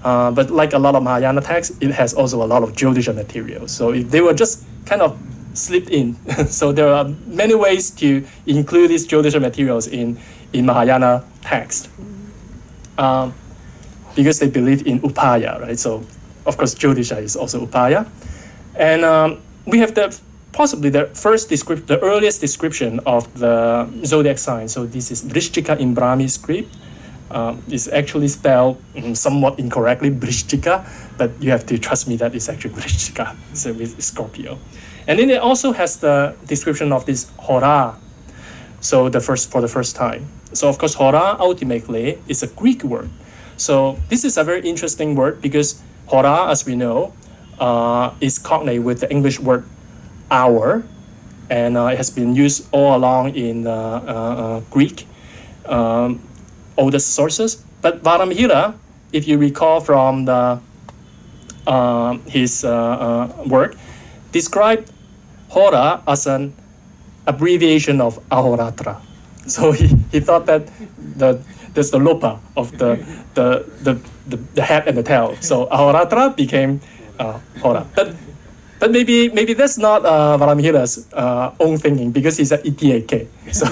but like a lot of Mahayana texts, it has also a lot of Jyotisha materials. So if they were just kind of slipped in. So there are many ways to include these Jyotisha materials in Mahayana text because they believe in Upaya, right? So of course Jyotisha is also Upaya. And we have possibly the earliest description of the zodiac sign. So this is Vrishchika in Brahmi script. It's actually spelled somewhat incorrectly, Vrishchika, but you have to trust me that it's actually Vrishchika, so with Scorpio. And then it also has the description of this Hora, so for the first time. So of course, Hora ultimately is a Greek word. So this is a very interesting word because Hora, as we know, is cognate with the English word hour, and it has been used all along in Greek oldest sources. But Varamihira, if you recall from his work, described Hora as an abbreviation of Ahoratra. So he thought that there's the lopa of the head and the tail. So Ahoratra became Hora. But maybe that's not Varamihira's own thinking because he's an ETAK. So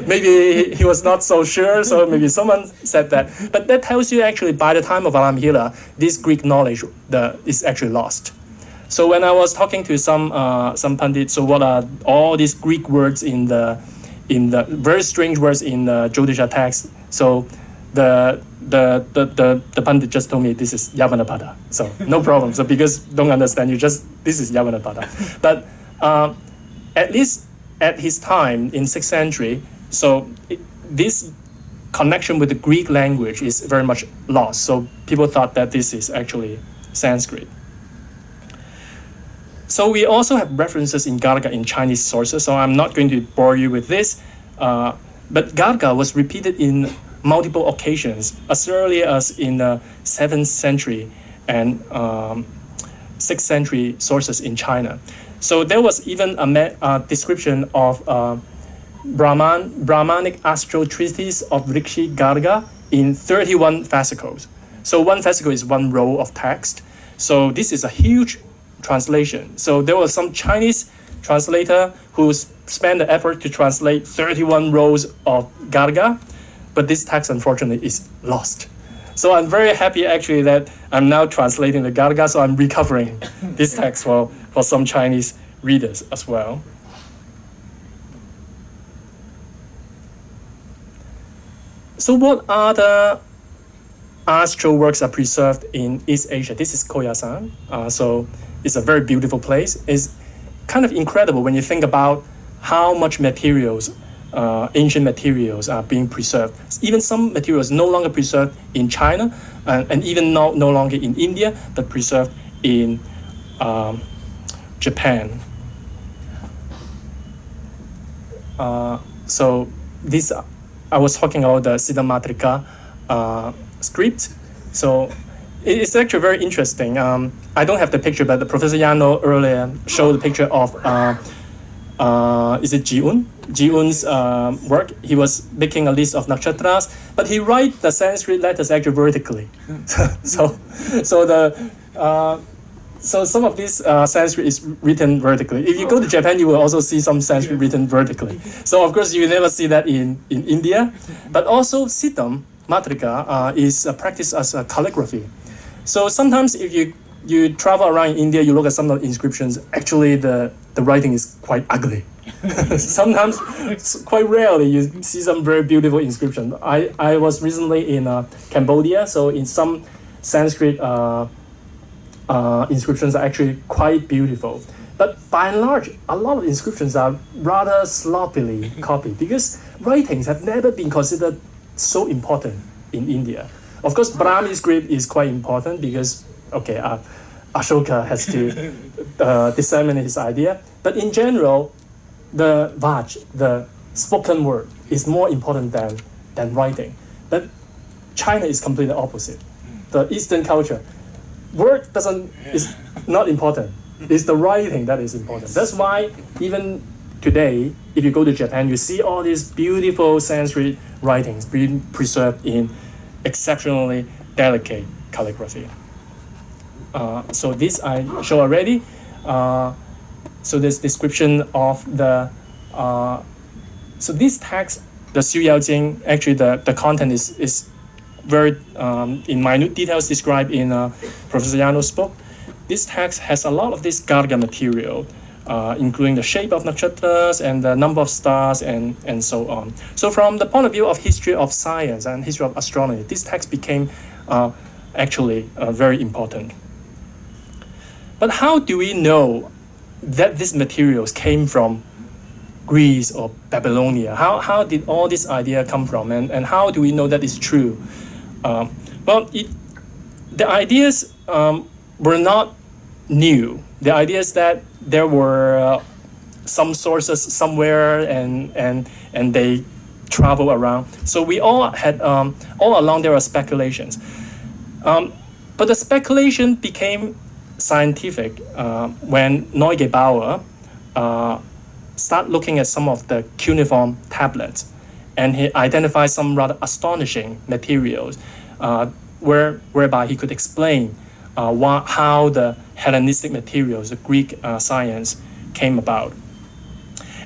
maybe he was not so sure, so maybe someone said that. But that tells you actually by the time of Varamihira, this Greek knowledge is actually lost. So when I was talking to some Pandit, so what are all these Greek words in the very strange words in the Jyotisha text? So the Pandit just told me this is Yavanapada. So no problem. So because don't understand, this is Yavanapada. But at least at his time in 6th century, so this connection with the Greek language is very much lost. So people thought that this is actually Sanskrit. So we also have references in Garga in Chinese sources, so I'm not going to bore you with this. But Garga was repeated in multiple occasions, as early as in the 7th century and 6th century sources in China. So there was even a description of Brahmanic astral treatise of Rishi Garga in 31 fascicles. So one fascicle is one row of text. So this is a huge translation. So there was some Chinese translator who spent the effort to translate 31 rows of Garga, but this text unfortunately is lost. So I'm very happy actually that I'm now translating the Garga, so I'm recovering this text for some Chinese readers as well. So what other astral works are preserved in East Asia? This is Koyasan. So it's a very beautiful place. It's kind of incredible when you think about how much materials, ancient materials are being preserved. Even some materials no longer preserved in China and even no longer in India, but preserved in Japan. So these I was talking about the Siddha Matrika script. So it's actually very interesting. I don't have the picture, but the Professor Yano earlier showed the picture of is it Ji-un? Ji-un's work. He was making a list of nakshatras, but he write the Sanskrit letters actually vertically. so some of this Sanskrit is written vertically. If you go to Japan, you will also see some Sanskrit written vertically. So of course you never see that in India. But also Siddha Matrika is practiced as a calligraphy. So sometimes if you travel around in India, you look at some of the inscriptions, actually the writing is quite ugly. Sometimes, quite rarely, you see some very beautiful inscription. I was recently in Cambodia, so in some Sanskrit inscriptions are actually quite beautiful. But by and large, a lot of inscriptions are rather sloppily copied because writings have never been considered so important in India. Of course, Brahmi script is quite important because, okay, Ashoka has to disseminate his idea. But in general, the Vaj, the spoken word, is more important than writing. But China is completely opposite. The Eastern culture, word is not important. It's the writing that is important. That's why even today, if you go to Japan, you see all these beautiful Sanskrit writings being preserved in exceptionally delicate calligraphy. So this I show already. So this description of the so this text, the Xu Yao Jing, actually the content is very in minute details described in Professor Yano's book. This text has a lot of this Garga material, including the shape of nakshatras and the number of stars and so on. So from the point of view of history of science and history of astronomy, this text became actually very important. But how do we know that these materials came from Greece or Babylonia? How did all this idea come from, and how do we know that is true? The ideas were not new. The ideas that there were some sources somewhere and they travel around. So we all had all along there were speculations, but the speculation became scientific when Neugebauer started looking at some of the cuneiform tablets, and he identified some rather astonishing materials whereby he could explain how the Hellenistic materials, the Greek science, came about.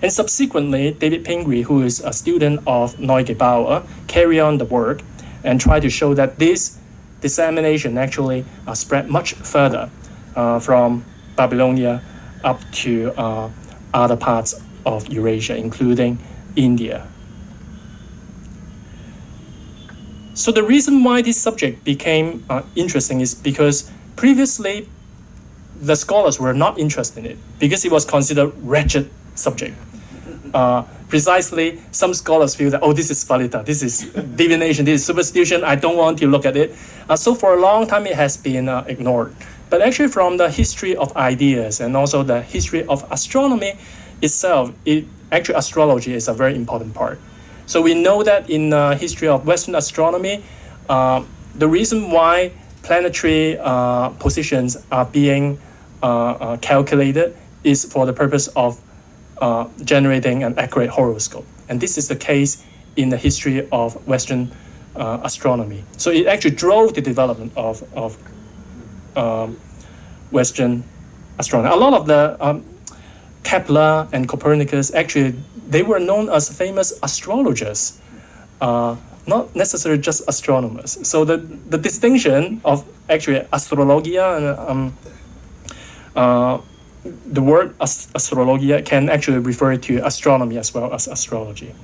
And subsequently, David Pingree, who is a student of Neugebauer, carried on the work and tried to show that this dissemination actually spread much further from Babylonia up to other parts of Eurasia, including India. So the reason why this subject became interesting is because previously the scholars were not interested in it because it was considered wretched subject. Precisely, some scholars feel that, oh, this is Phalita, this is divination, this is superstition, I don't want to look at it. So for a long time it has been ignored. But actually from the history of ideas and also the history of astronomy itself, actually astrology is a very important part. So we know that in the history of Western astronomy, the reason why planetary positions are being calculated is for the purpose of generating an accurate horoscope. And this is the case in the history of Western astronomy. So it actually drove the development of Western astronomy. A lot of the Kepler and Copernicus, actually, they were known as famous astrologers, not necessarily just astronomers. So the distinction of actually astrologia and the word astrologia can actually refer to astronomy as well as astrology.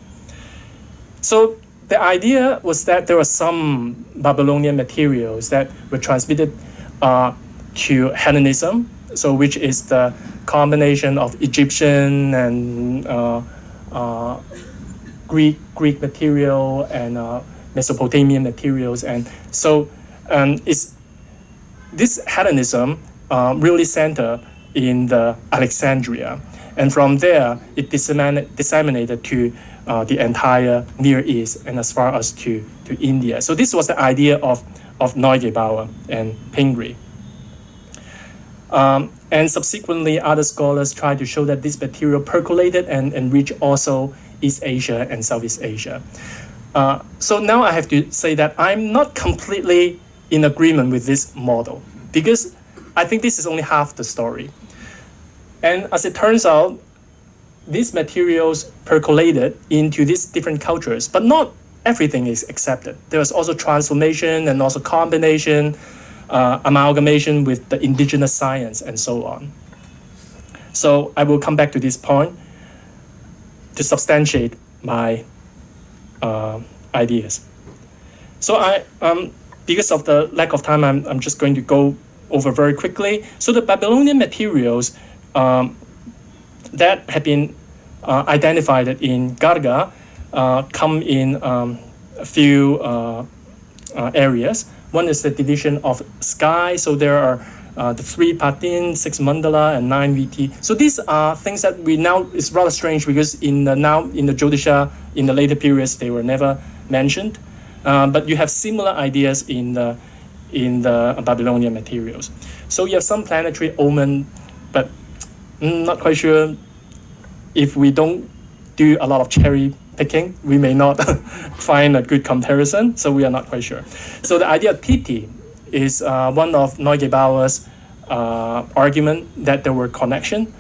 So the idea was that there were some Babylonian materials that were transmitted to Hellenism, so which is the combination of Egyptian and Greek material and Mesopotamian materials, and so this Hellenism really centered in the Alexandria, And from there, it disseminated to the entire Near East and as far as to India. So this was the idea of Neugebauer and Pingree. And subsequently, other scholars tried to show that this material percolated and reached also East Asia and Southeast Asia. So now I have to say that I'm not completely in agreement with this model, because I think this is only half the story. And as it turns out, these materials percolated into these different cultures, but not everything is accepted. There was also transformation and also combination, amalgamation with the indigenous science and so on. So I will come back to this point to substantiate my ideas. So because of the lack of time, I'm just going to go over very quickly. So the Babylonian materials that have been identified in Garga come in a few areas. One is the division of sky. So there are the 3 Patin, 6 Mandala, and 9 VT. So these are things that we now, it's rather strange because in the Jyotisha, in the later periods, they were never mentioned. But you have similar ideas in the Babylonian materials. So you have some planetary omen, but I'm not quite sure if we don't do a lot of cherry picking, we may not find a good comparison, so we are not quite sure. So the idea of Titi is one of Neugebauer's argument that there were connection.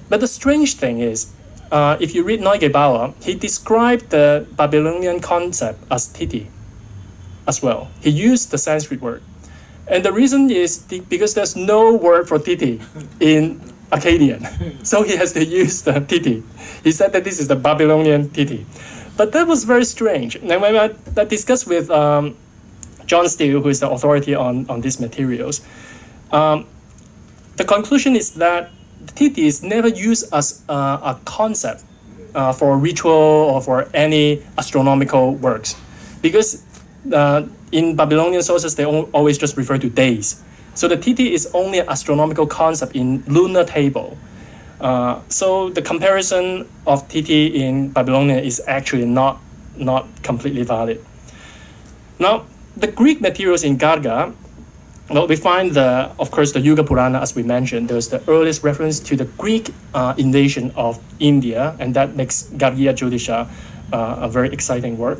But the strange thing is, if you read Neugebauer, he described the Babylonian concept as Titi as well. He used the Sanskrit word. And the reason is because there's no word for Titi in Akkadian. So he has to use the Titi. He said that this is the Babylonian Titi. But that was very strange. And when I discussed with John Steele, who is the authority on these materials, the conclusion is that Titi is never used as a concept for ritual or for any astronomical works. Because in Babylonian sources, they always just refer to days. So the Titi is only an astronomical concept in lunar table. So the comparison of Titi in Babylonia is actually not completely valid. Now, the Greek materials in Garga, well, we find of course, the Yuga Purana, as we mentioned. There's the earliest reference to the Greek invasion of India, and that makes Gargiyajyotisa a very exciting work.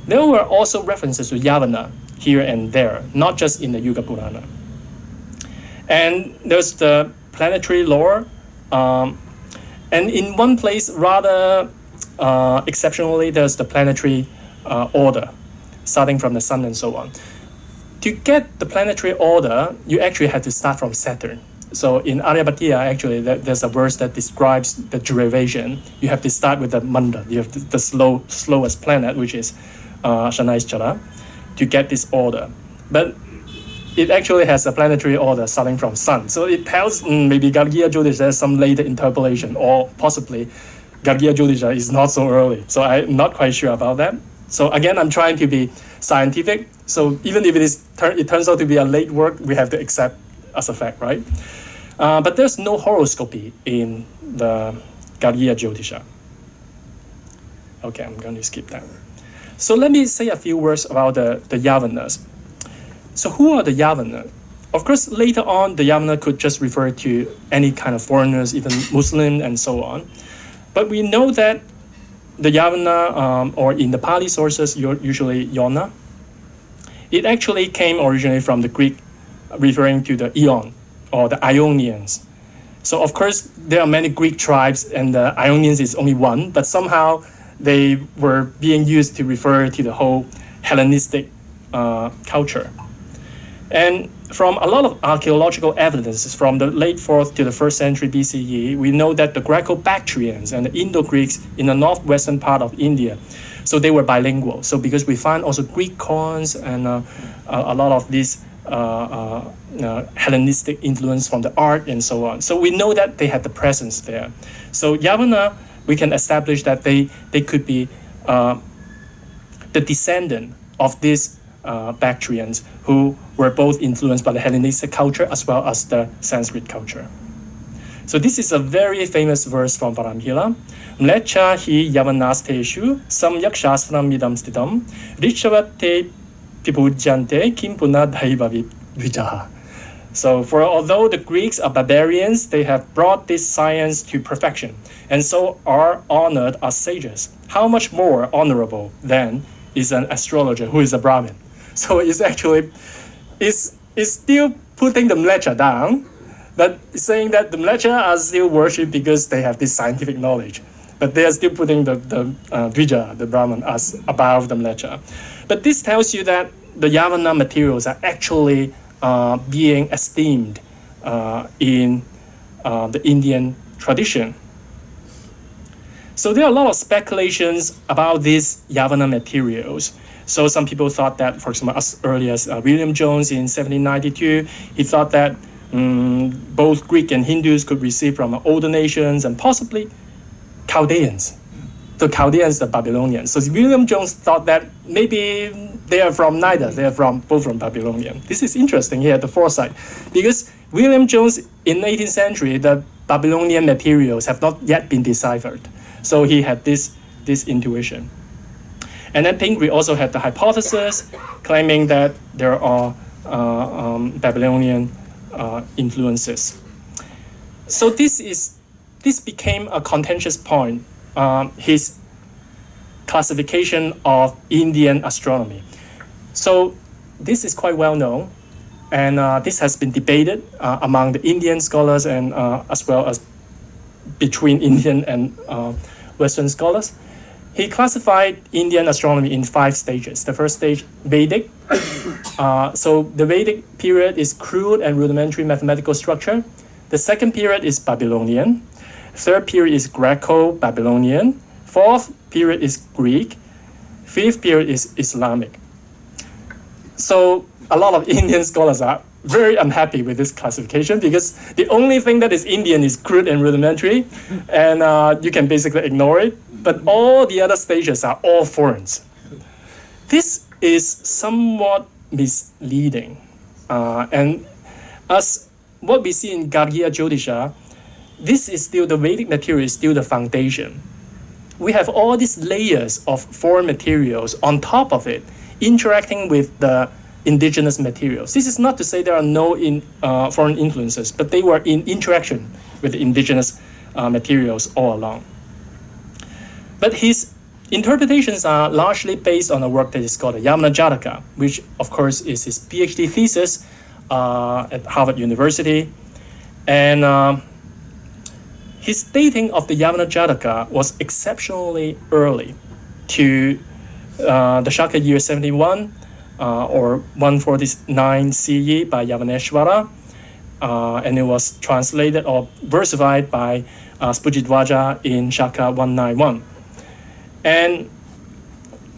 There were also references to Yavana here and there, not just in the Yuga Purana. And there's the planetary lore, and in one place, rather exceptionally, there's the planetary order, starting from the sun and so on. To get the planetary order, you actually have to start from Saturn. So in Aryabhatiya, actually, there's a verse that describes the derivation. You have to start with the Manda, you have the slowest planet, which is Shanaishchara, to get this order. But it actually has a planetary order starting from sun. So it tells maybe Gargiyajyotisa has some later interpolation, or possibly Gargiyajyotisa is not so early. So I'm not quite sure about that. So again, I'm trying to be scientific. So even if it turns out to be a late work, we have to accept as a fact, right? But there's no horoscopy in the Gargiyajyotisa. Okay, I'm going to skip that. So let me say a few words about the Yavanas. So who are the Yavana? Of course, later on, the Yavana could just refer to any kind of foreigners, even Muslim and so on. But we know that the Yavana, or in the Pali sources, usually Yona, it actually came originally from the Greek, referring to the Ion, or the Ionians. So of course, there are many Greek tribes, and the Ionians is only one, but somehow they were being used to refer to the whole Hellenistic culture. And from a lot of archaeological evidences from the late 4th to the 1st century BCE, we know that the Greco-Bactrians and the Indo-Greeks in the northwestern part of India, so they were bilingual. So because we find also Greek coins and a lot of these Hellenistic influence from the art and so on. So we know that they had the presence there. So Yavana, we can establish that they could be the descendant of these Bactrians who were both influenced by the Hellenistic culture as well as the Sanskrit culture. So this is a very famous verse from Paramhila. Mlecha hi yavanasteshu samyak shastram midam stidam richavate pipujante kimpuna daiva vijaha. So although the Greeks are barbarians, they have brought this science to perfection, and so are honored as sages. How much more honorable then is an astrologer who is a Brahmin? So it's actually is still putting the Mlecha down, but saying that the Mlecha are still worshipped because they have this scientific knowledge. But they are still putting the Dvija, the Brahman, as above the Mlecha. But this tells you that the Yavana materials are actually being esteemed in the Indian tradition. So there are a lot of speculations about these Yavana materials. So some people thought that, for example, as early as William Jones in 1792, he thought that both Greek and Hindus could receive from older nations and possibly Chaldeans. The Chaldeans, the Babylonians. So William Jones thought that maybe they are from neither. They are both from Babylonian. This is interesting. He had the foresight, because William Jones in 18th century, the Babylonian materials have not yet been deciphered. So he had this intuition. And then Pingree also had the hypothesis claiming that there are Babylonian influences. So this became a contentious point. His classification of Indian astronomy. So this is quite well known, and this has been debated among the Indian scholars and as well as between Indian and Western scholars. He classified Indian astronomy in 5 stages. The first stage, Vedic. So the Vedic period is crude and rudimentary mathematical structure. The second period is Babylonian. Third period is Greco-Babylonian. Fourth period is Greek. Fifth period is Islamic. So a lot of Indian scholars are very unhappy with this classification, because the only thing that is Indian is crude and rudimentary, and you can basically ignore it. But all the other stages are all foreigns. This is somewhat misleading. And as what we see in Gargiyajyotisa, this is still, the Vedic material is still the foundation. We have all these layers of foreign materials on top of it, interacting with the indigenous materials. This is not to say there are no foreign influences, but they were in interaction with the indigenous materials all along. But his interpretations are largely based on a work that is called the Yamana Jataka, which of course is his PhD thesis at Harvard University. And his dating of the Yamana Jataka was exceptionally early to the Shaka year 71 or 149 CE by Yavaneshwara, and it was translated or versified by Spujidwaja in Shaka 191. And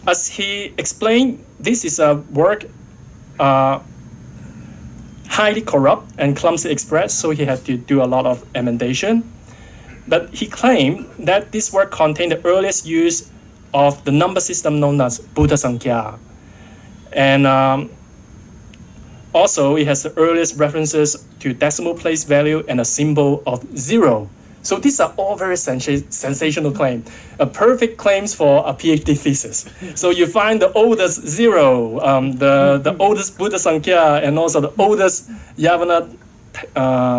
as he explained, this is a work highly corrupt and clumsily expressed, so he had to do a lot of emendation. But he claimed that this work contained the earliest use of the number system known as Buddha Sankhya. And also, it has the earliest references to decimal place value and a symbol of 0. So these are all very sensational claims, perfect claims for a PhD thesis. So you find the oldest 0, the oldest Buddha Sankhya, and also the oldest Yavana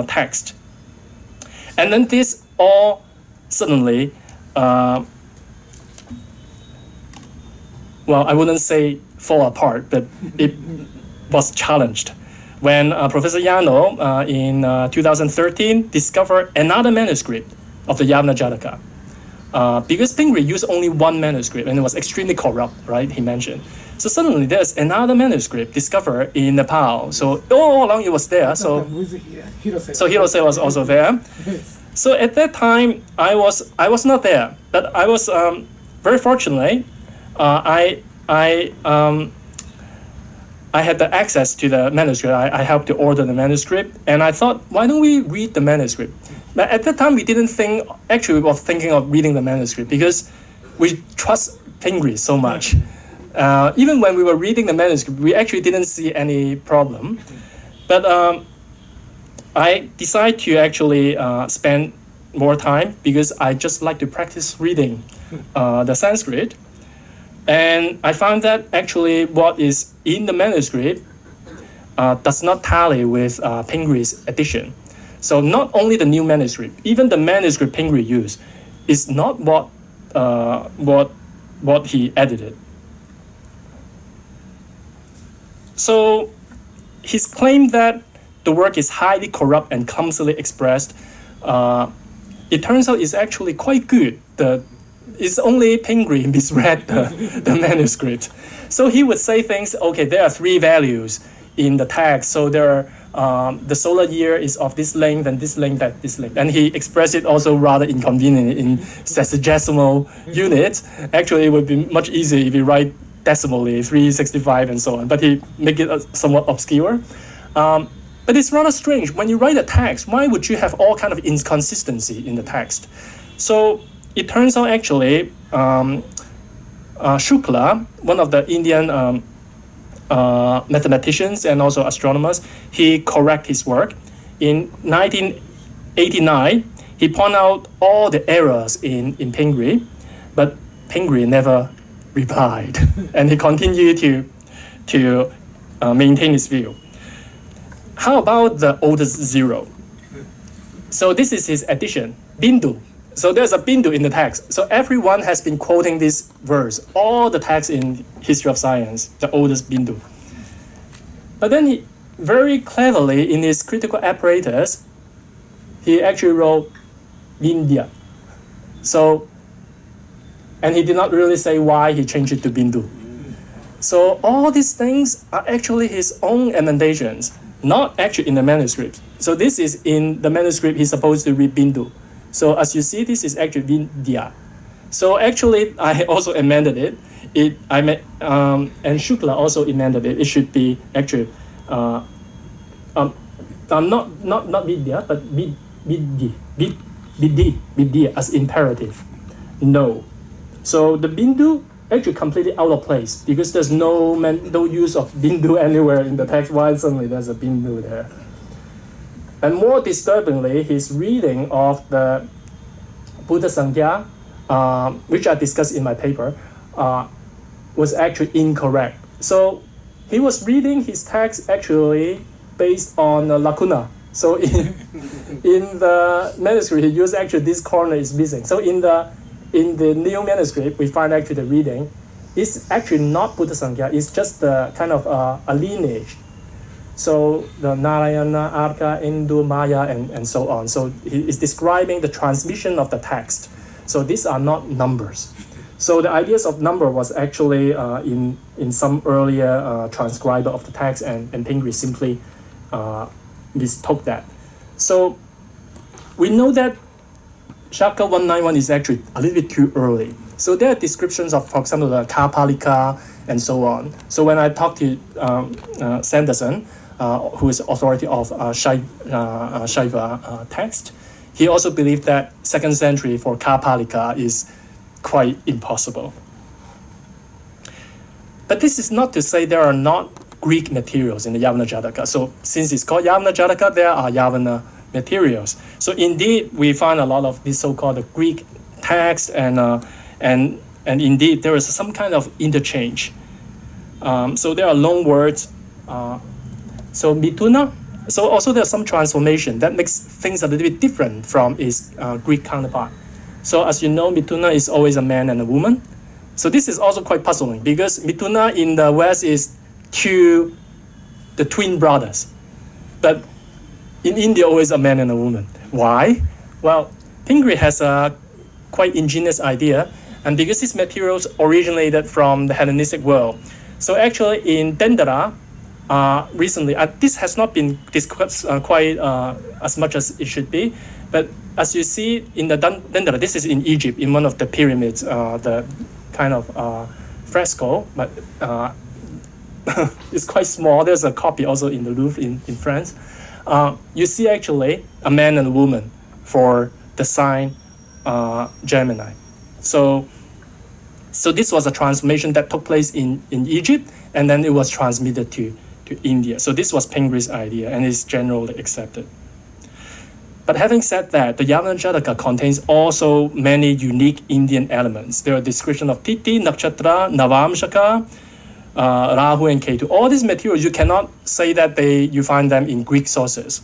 text. And then this all suddenly, well, I wouldn't say fall apart, but it was challenged when Professor Yano in 2013 discovered another manuscript of the Yavana Jataka. Because Pingree used only one manuscript and it was extremely corrupt, right, he mentioned. So suddenly there's another manuscript discovered in Nepal. So all along it was there. So Hirose was also there. So at that time, I was not there, but I was very fortunately, I had the access to the manuscript. I helped to order the manuscript, and I thought, why don't we read the manuscript? But at that time, we didn't think, actually we were thinking of reading the manuscript because we trust Pingree so much. Even when we were reading the manuscript, we actually didn't see any problem. But I decided to actually spend more time because I just like to practice reading the Sanskrit. And I found that actually what is in the manuscript does not tally with Pingre's edition. So not only the new manuscript, even the manuscript Pingre used is not what he edited. So his claim that the work is highly corrupt and clumsily expressed, it turns out is actually quite good. It's only Pingre misread the manuscript. So he would say things, okay, there are 3 values in the text. So there are, the solar year is of this length and this length and this length. And he expressed it also rather inconveniently in sesquidecimal units. Actually, it would be much easier if you write decimally, 365 and so on. But he make it somewhat obscure. But it's rather strange. When you write a text, why would you have all kind of inconsistency in the text? So it turns out actually, Shukla, one of the Indian mathematicians and also astronomers, he correct his work. In 1989, he pointed out all the errors in Pingre, but Pingre never replied, and he continued to maintain his view. How about the oldest 0? So this is his addition, Bindu. So there's a Bindu in the text. So everyone has been quoting this verse, all the texts in history of science, the oldest Bindu. But then he very cleverly in his critical apparatus, he actually wrote Vindhya. So, and he did not really say why he changed it to Bindu. So all these things are actually his own emendations, not actually in the manuscript. So this is in the manuscript, he's supposed to read Bindu. So as you see, this is actually Vindhya. So actually, I also amended it. And Shukla also amended it. It should be actually, not Vidya, but Vidya as imperative. No. So the Bindu actually completely out of place because there's no use of Bindu anywhere in the text. Why suddenly there's a Bindu there? And more disturbingly, his reading of the Buddha Sankhya, which I discussed in my paper, was actually incorrect. So he was reading his text actually based on a lacuna. So in the manuscript, he used actually this corner is missing. So in the new manuscript, we find actually the reading is actually not Buddha Sankhya. It's just the kind of a lineage. So the Narayana, Arka, Indu, Maya, and so on. So he is describing the transmission of the text. So these are not numbers. So the ideas of number was actually in some earlier transcriber of the text, and Pingre simply mistook that. So we know that Shaka 191 is actually a little bit too early. So there are descriptions of, for example, the Kapalika and so on. So when I talked to Sanderson, who is authority of Shaiva text, he also believed that 2nd century for Kapalika is quite impossible. But this is not to say there are not Greek materials in the Yavana Jataka. So since it's called Yavana Jataka, there are Yavana materials. So indeed, we find a lot of these so-called Greek texts, and indeed there is some kind of interchange. So there are long words. So Mituna, so also there's some transformation that makes things a little bit different from its Greek counterpart. So as you know, Mituna is always a man and a woman. So this is also quite puzzling because Mituna in the West is the twin brothers. But in India, always a man and a woman. Why? Well, Pingre has a quite ingenious idea, and because these materials originated from the Hellenistic world. So actually in Dendera, recently, this has not been discussed quite as much as it should be, but as you see in the Dendera, this is in Egypt, in one of the pyramids, the kind of fresco, but it's quite small. There's a copy also in the Louvre in France. You see actually a man and a woman for the sign Gemini. So this was a transformation that took place in Egypt, and then it was transmitted to India. So this was Pingre's idea, and it's generally accepted. But having said that, the Yavana Jataka contains also many unique Indian elements. There are description of Titi, Nakshatra, Navamshaka, Rahu and Ketu. All these materials, you cannot say that you find them in Greek sources.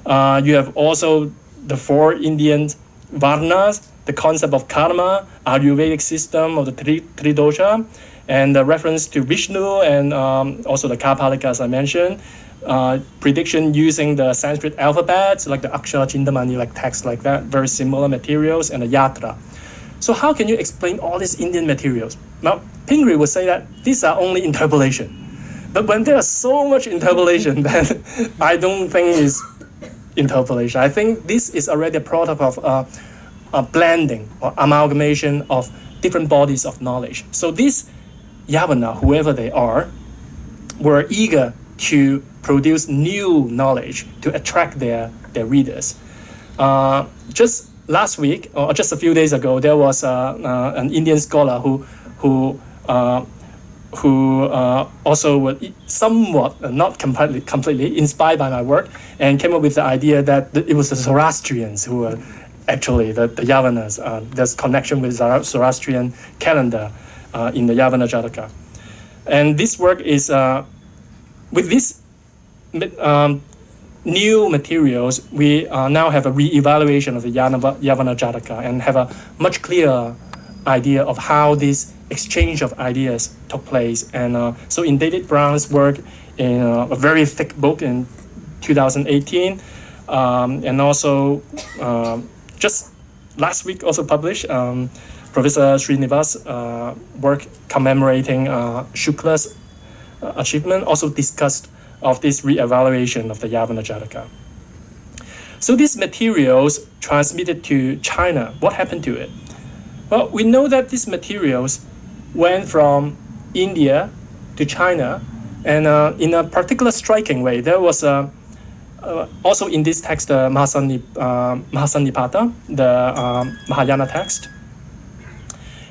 You have also the 4 Indian Varnas, the concept of karma, Ayurvedic system of the three dosha, and the reference to Vishnu and also the Kapalika, as I mentioned. Prediction using the Sanskrit alphabets, like the Akshara Chindamani, like text like that, very similar materials, and the Yatra. So how can you explain all these Indian materials? Now, Pingree would say that these are only interpolation. But when there is so much interpolation, then I don't think it's interpolation. I think this is already a product of a blending or amalgamation of different bodies of knowledge. So these Yavana, whoever they are, were eager to produce new knowledge to attract their readers. Just last week, or just a few days ago, there was an Indian scholar who also was somewhat, not completely inspired by my work, and came up with the idea that it was the Zoroastrians who were actually the Yavanas. There's connection with Zoroastrian calendar in the Yavana Jataka. And this work is, with this new materials, we now have a re-evaluation of the Yavana Jataka and have a much clearer idea of how this exchange of ideas took place. And so in David Brown's work, in a very thick book in 2018, and also just last week also published, Professor Srinivas' work commemorating Shukla's achievement also discussed of this re-evaluation of the Yavana Jataka. So these materials transmitted to China, what happened to it? Well, we know that these materials went from India to China, and in a particular striking way, there was also in this text, the Mahasanipata, the Mahayana text.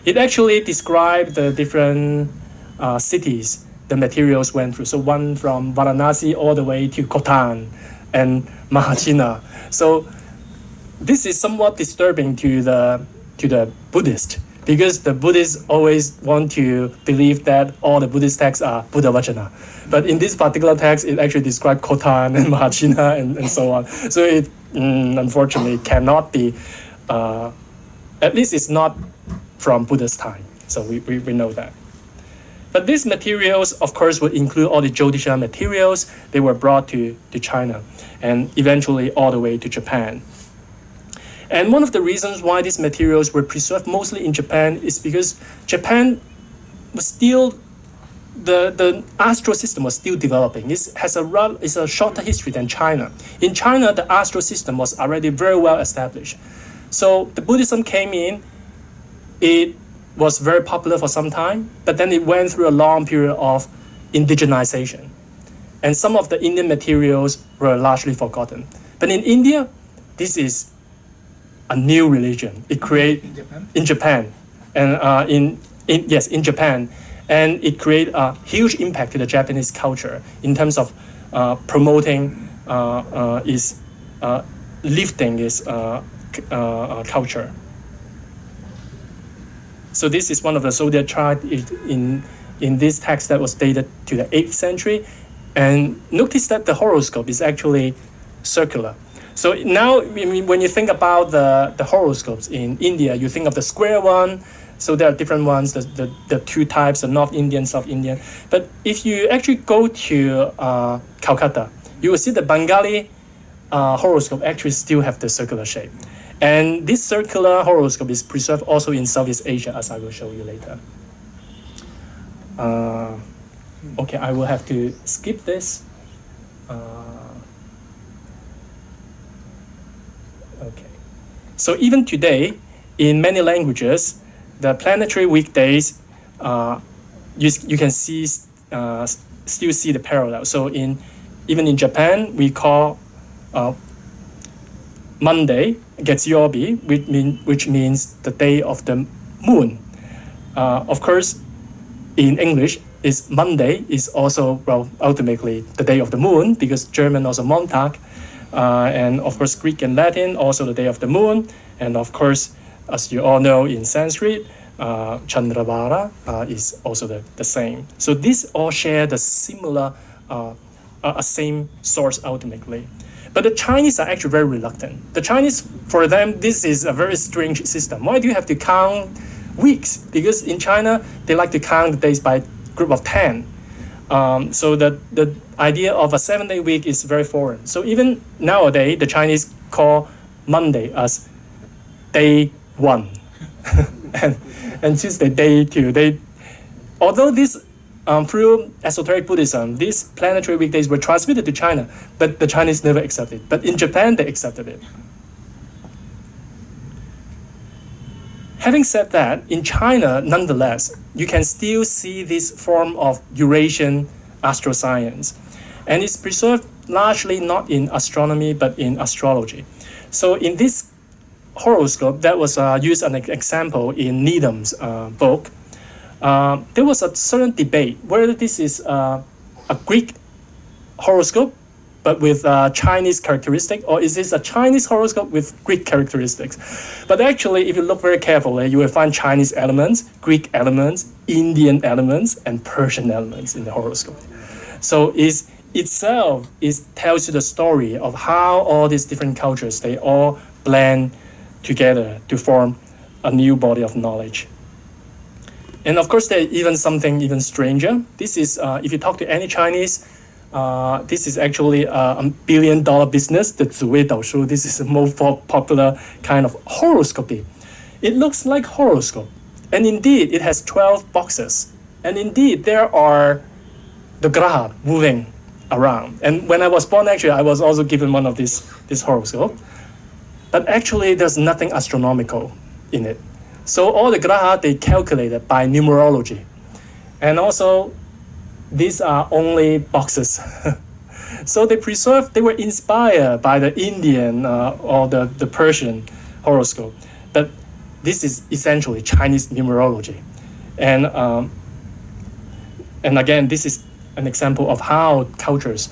It actually described the different cities the materials went through. So one from Varanasi all the way to Khotan and Mahachina. So this is somewhat disturbing to the Buddhist, because the Buddhists always want to believe that all the Buddhist texts are Buddha Vajana. But in this particular text, it actually describes Khotan and Mahachina and so on. So it unfortunately cannot be, at least it's not from Buddha's time. So we know that. But these materials, of course, would include all the Jyotisha materials. They were brought to China and eventually all the way to Japan. And one of the reasons why these materials were preserved mostly in Japan is because Japan was still, the astral system was still developing. It's a shorter history than China. In China, the astral system was already very well established. So the Buddhism came in, it was very popular for some time, but then it went through a long period of indigenization. And some of the Indian materials were largely forgotten. But in India, this is a new religion. It created in Japan, and in Japan, and it created a huge impact to the Japanese culture in terms of promoting lifting its culture. So this is one of the zodiac chart in this text that was dated to the 8th century, and notice that the horoscope is actually circular. So now, when you think about the horoscopes in India, you think of the square one. So there are different ones, the two types, the North Indian, South Indian. But if you actually go to Calcutta, you will see the Bengali horoscope actually still have the circular shape. And this circular horoscope is preserved also in Southeast Asia, as I will show you later. Okay, I will have to skip this. Okay. So even today, in many languages, the planetary weekdays, you can see still see the parallel. So even in Japan, we call Monday Getsuyobi, which means the day of the moon. Of course, in English, Monday is also, well, ultimately the day of the moon, because German also Montag. and of course Greek and Latin, also the day of the moon, and of course, as you all know in Sanskrit, Chandravara is also the same. So these all share the similar, a same source ultimately. But the Chinese are actually very reluctant. The Chinese, for them, this is a very strange system. Why do you have to count weeks? Because in China, they like to count the days by group of 10. So the idea of a 7-day week is very foreign. So even nowadays, the Chinese call Monday as day 1. and Tuesday, day 2. Although this through esoteric Buddhism, these planetary weekdays were transmitted to China, but the Chinese never accepted it. But in Japan, they accepted it. Having said that, in China, nonetheless, you can still see this form of Eurasian astroscience. And it's preserved largely not in astronomy, but in astrology. So in this horoscope, that was used as an example in Needham's book. There was a certain debate whether this is a Greek horoscope but with Chinese characteristic, or is this a Chinese horoscope with Greek characteristics? But actually, if you look very carefully, you will find Chinese elements, Greek elements, Indian elements, and Persian elements in the horoscope. So it tells you the story of how all these different cultures, they all blend together to form a new body of knowledge. And of course, there's even something even stranger. This is, if you talk to any Chinese, this is actually a $1 billion business, the Zhuwei Dao Shu. This is the most popular kind of horoscope. It looks like horoscope. And indeed, it has 12 boxes. And indeed, there are the graha moving around. And when I was born, actually, I was also given one of this horoscope. But actually, there's nothing astronomical in it. So all the graha, they calculated by numerology. And also, these are only boxes. So they were inspired by the Indian or the Persian horoscope. But this is essentially Chinese numerology. And again, this is an example of how cultures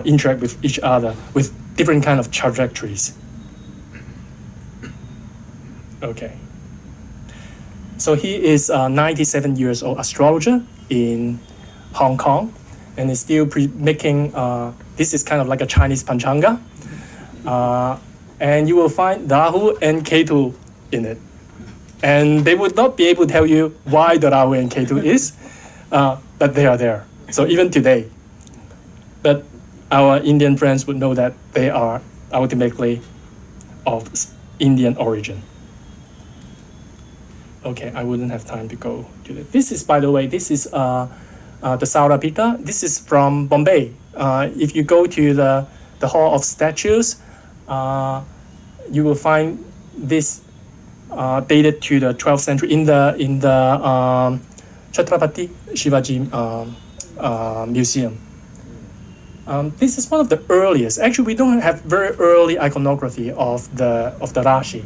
interact with each other with different kind of trajectories. Okay. So he is a 97 years old astrologer in Hong Kong, and is still making, this is kind of like a Chinese Panchanga. And you will find Rahu and Ketu in it. And they would not be able to tell you why the Rahu and Ketu is, but they are there. So even today. But our Indian friends would know that they are ultimately of Indian origin. Okay, I wouldn't have time to go to that. This is, by the way, this is the Saurabhita. This is from Bombay. If you go to the Hall of Statues, you will find this dated to the 12th century in the Chhatrapati Shivaji Museum. This is one of the earliest. Actually, we don't have very early iconography of the Rashi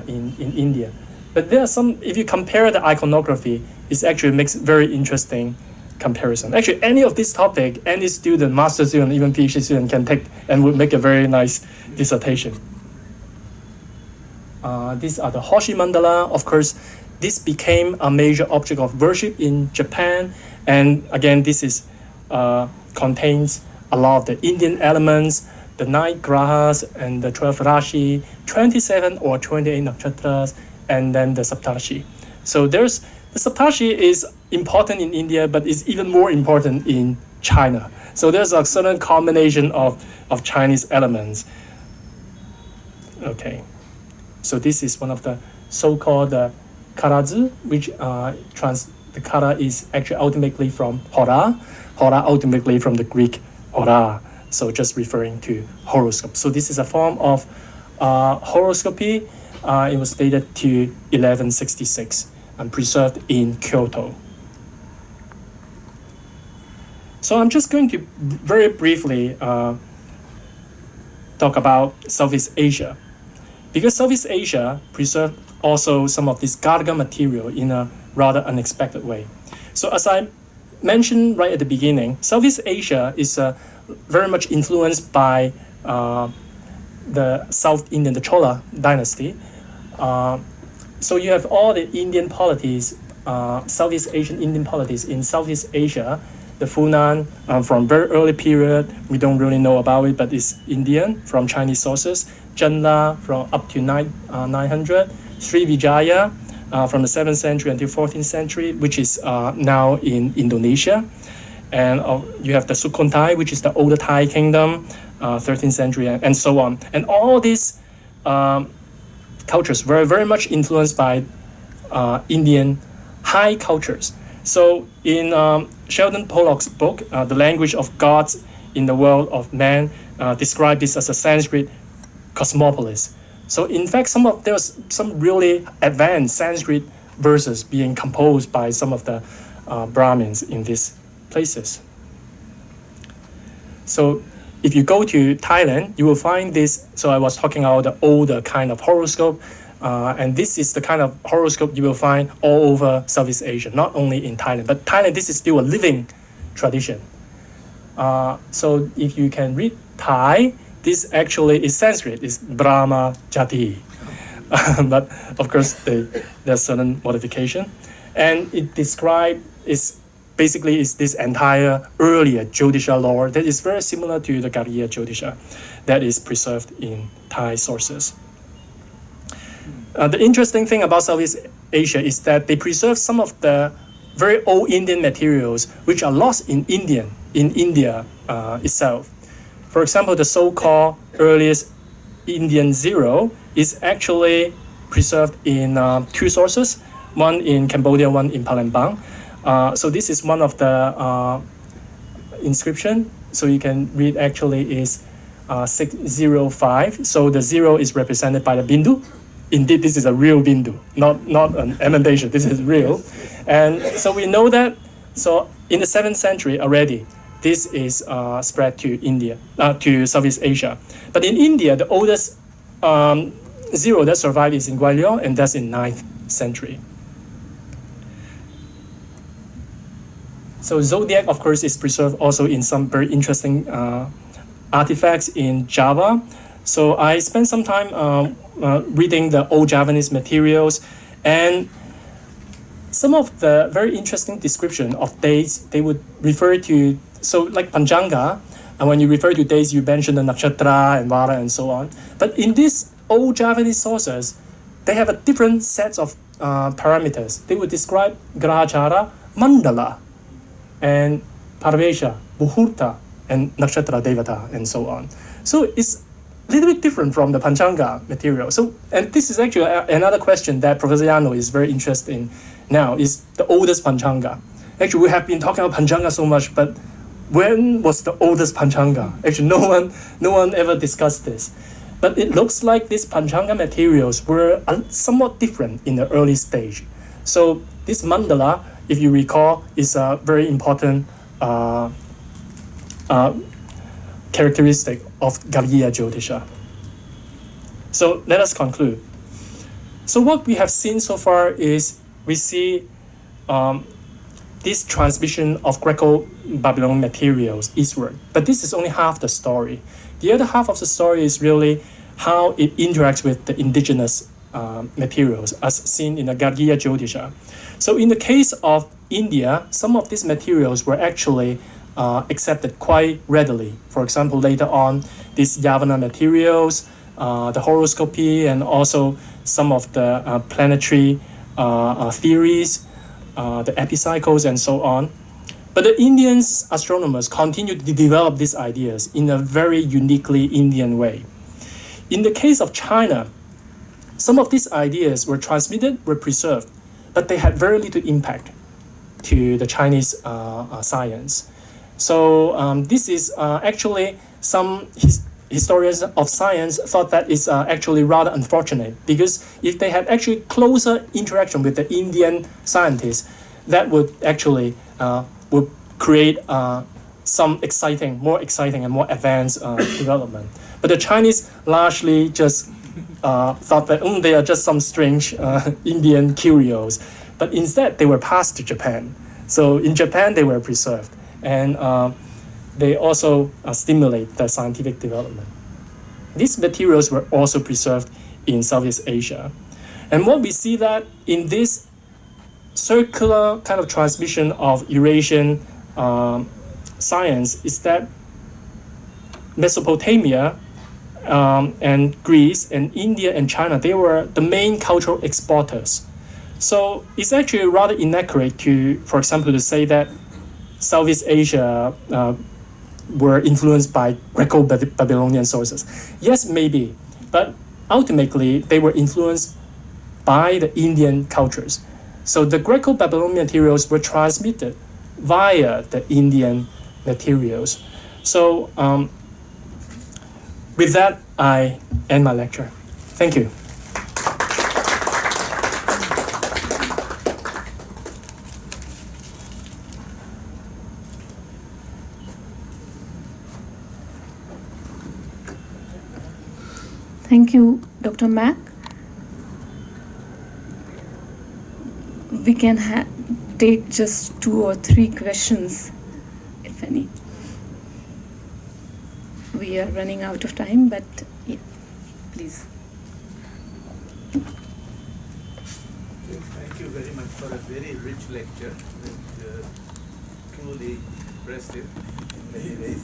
in India. But there are some, if you compare the iconography, it actually makes very interesting comparison. Actually, any of this topic, any student, master student, even PhD student can take and would make a very nice dissertation. These are the Hoshi Mandala. Of course, this became a major object of worship in Japan. And again, this is contains a lot of the Indian elements, the 9 grahas and the 12 rashi, 27 or 28 nakshatras, and then the Saptarshi. So the Saptarshi is important in India, but it's even more important in China. So there's a certain combination of Chinese elements. Okay, so this is one of the so-called karazu, which the kara is actually ultimately from hora ultimately from the Greek hora, so just referring to horoscope. So this is a form of horoscopy. It was dated to 1166 and preserved in Kyoto. So I'm just going to very briefly talk about Southeast Asia, because Southeast Asia preserved also some of this Garga material in a rather unexpected way. So as I mentioned right at the beginning, Southeast Asia is very much influenced by the South Indian, the Chola dynasty. So you have all the Indian polities, Southeast Asian Indian polities in Southeast Asia. The Funan from very early period, we don't really know about it, but it's Indian from Chinese sources. Janla from up to 900. Srivijaya from the 7th century until 14th century, which is now in Indonesia. And you have the Sukhothai, which is the older Thai kingdom, 13th century, and so on. And all these cultures were very much influenced by Indian high cultures. So in Sheldon Pollock's book, The Language of Gods in the World of Man, described this as a Sanskrit cosmopolis. So in fact, there was some really advanced Sanskrit verses being composed by some of the Brahmins in these places. So if you go to Thailand, you will find this. So I was talking about the older kind of horoscope. And this is the kind of horoscope you will find all over Southeast Asia, not only in Thailand. But Thailand, this is still a living tradition. So if you can read Thai, this actually is Sanskrit, it's Brahma Jati. But of course, there's certain modification. And it is this entire earlier Jyotisha lore that is very similar to the Gargiyajyotisa that is preserved in Thai sources. The interesting thing about Southeast Asia is that they preserve some of the very old Indian materials which are lost in India itself. For example, the so-called earliest Indian zero is actually preserved in two sources, one in Cambodia, one in Palembang. So this is one of the inscription. So you can read actually is 605. So the zero is represented by the bindu. Indeed, this is a real bindu, not an emendation. This is real. And so we know that, so in the 7th century already, this is spread to India, to Southeast Asia. But in India, the oldest zero that survived is in Gwalior, and that's in 9th century. So zodiac, of course, is preserved also in some very interesting artifacts in Java. So I spent some time reading the old Javanese materials, and some of the very interesting description of dates, they would refer to, so like Panchanga, and when you refer to dates, you mention the nakshatra and vara and so on. But in these old Javanese sources, they have a different sets of parameters. They would describe grahachara, mandala, and parvesha, muhurta, and nakshatra devata, and so on. So it's a little bit different from the Panchanga material. So, and this is actually another question that Professor Yano is very interested in now, is the oldest Panchanga. Actually, we have been talking about Panchanga so much, but when was the oldest Panchanga? Actually, no one ever discussed this. But it looks like these Panchanga materials were somewhat different in the early stage. So this mandala, if you recall, is a very important characteristic of Gargiyajyotisa. So let us conclude. So what we have seen so far is we see this transmission of Greco-Babylonian materials eastward. But this is only half the story. The other half of the story is really how it interacts with the indigenous materials as seen in the Gargiyajyotisa. So in the case of India, some of these materials were actually accepted quite readily. For example, later on, these Yavana materials, the horoscopy, and also some of the planetary theories, the epicycles, and so on. But the Indian astronomers continued to develop these ideas in a very uniquely Indian way. In the case of China, some of these ideas were transmitted, were preserved, but they had very little impact to the Chinese science. So this is actually some historians of science thought that is actually rather unfortunate, because if they had actually closer interaction with the Indian scientists, that would actually would create some more exciting and more advanced development. But the Chinese largely just thought that they are just some strange Indian curios, but instead they were passed to Japan. So in Japan they were preserved, and they also stimulate the scientific development. these materials were also preserved in Southeast Asia. And what we see that in this circular kind of transmission of Eurasian science is that Mesopotamia and Greece and India and China, they were the main cultural exporters. So it's actually rather inaccurate to, for example, to say that Southeast Asia were influenced by Greco-Babylonian sources. Yes, maybe, but ultimately they were influenced by the Indian cultures. So the Greco-Babylonian materials were transmitted via the Indian materials. So with that, I end my lecture. Thank you. Thank you, Dr. Mack. We can take just 2 or 3 questions, if any. We are running out of time, but yeah, please. Thank you very much for a very rich lecture. Truly impressive in many ways.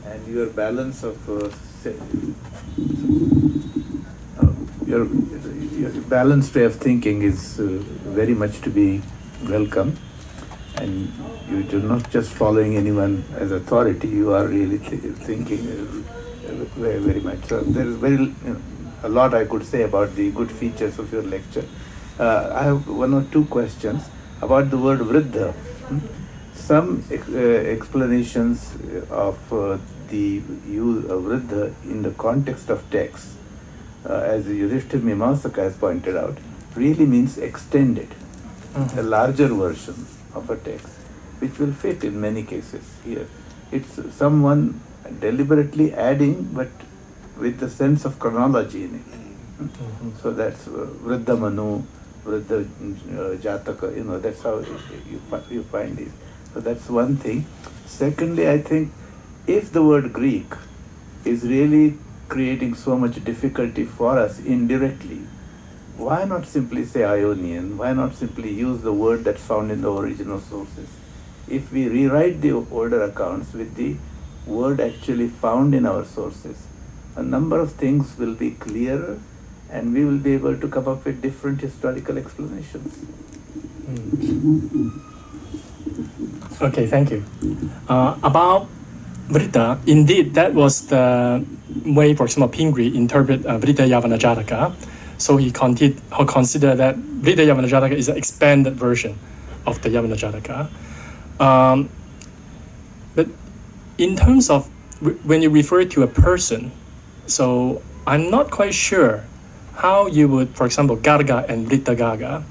And your balance of your balanced way of thinking is very much to be welcome. And you're not just following anyone as authority, you are really thinking very, very much. So there is a lot I could say about the good features of your lecture. I have 1 or 2 questions about the word vriddha. Some explanations of the use of vriddha in the context of text, as Yudhishthir Mimamsaka has pointed out, really means extended, a larger version of a text, which will fit in many cases here. It's someone deliberately adding, but with the sense of chronology in it. So that's Vriddha Manu, Vriddha Jataka, that's how you find these. So that's one thing. Secondly, I think if the word Greek is really creating so much difficulty for us indirectly, why not simply say Ionian? Why not simply use the word that's found in the original sources? If we rewrite the older accounts with the word actually found in our sources, a number of things will be clearer and we will be able to come up with different historical explanations. Okay, thank you. About Vriddha, indeed, that was the way, for example, Pingree interpret Vriddha Yavana Jataka. So he considered that Vriddha Yavana Jataka is an expanded version of the Yavana Jataka. But in terms of when you refer to a person, so I'm not quite sure how you would, for example, Garga and Vriddha Garga.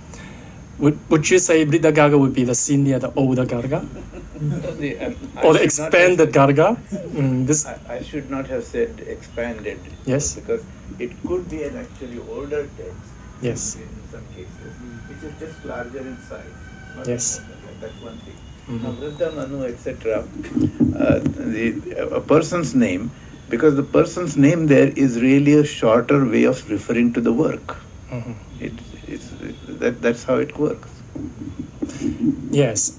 Would you say Vriddha Garga would be the senior, the older Garga? Or the expanded Garga? I should not have said expanded. Yes. Because it could be an actually older text. Yes. In some cases, which is just larger in size. Yes. That's one thing. Now, Vriddha Manu, etc. A person's name, because the person's name there is really a shorter way of referring to the work. That's how it works. Yes.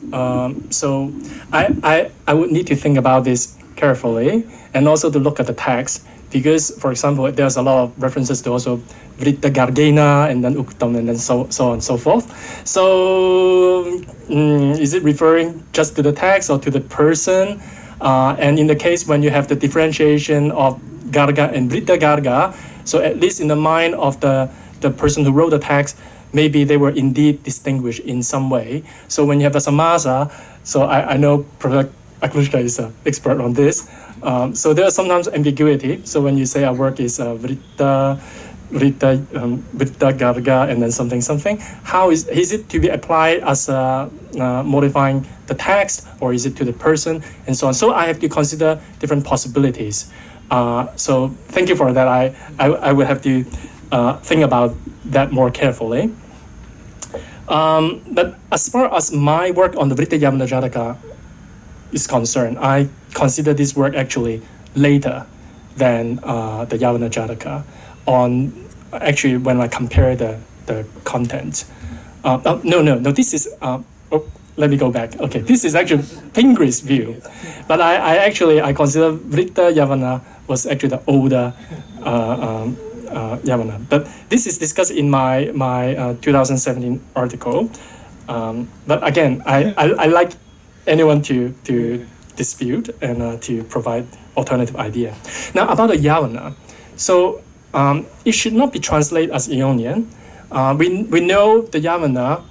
So I would need to think about this carefully and also to look at the text because, for example, there's a lot of references to also Vriddha Gargena and then Uktam and then so on and so forth. So is it referring just to the text or to the person? And in the case when you have the differentiation of Garga and Vriddha Garga, so at least in the mind of the person who wrote the text, maybe they were indeed distinguished in some way. So when you have the samasa, so I know Professor Aklushka is an expert on this. So there is sometimes ambiguity. So when you say our work is Vriddha Garga and then something, how is it to be applied as modifying the text or is it to the person and so on? So I have to consider different possibilities. So thank you for that. I would have to think about that more carefully. But as far as my work on the Vriddha Yavana Jataka is concerned, I consider this work actually later. than the Yavana Jataka on actually when I compare the content. No, this is, let me go back. Okay, this is actually Pingre's view. But I consider Vritta Yavana was actually the older Yavana. But this is discussed in my 2017 article. But again, I like anyone to dispute and to provide alternative idea. Now about the Yavana. So it should not be translated as Ionian. We know the Yavana.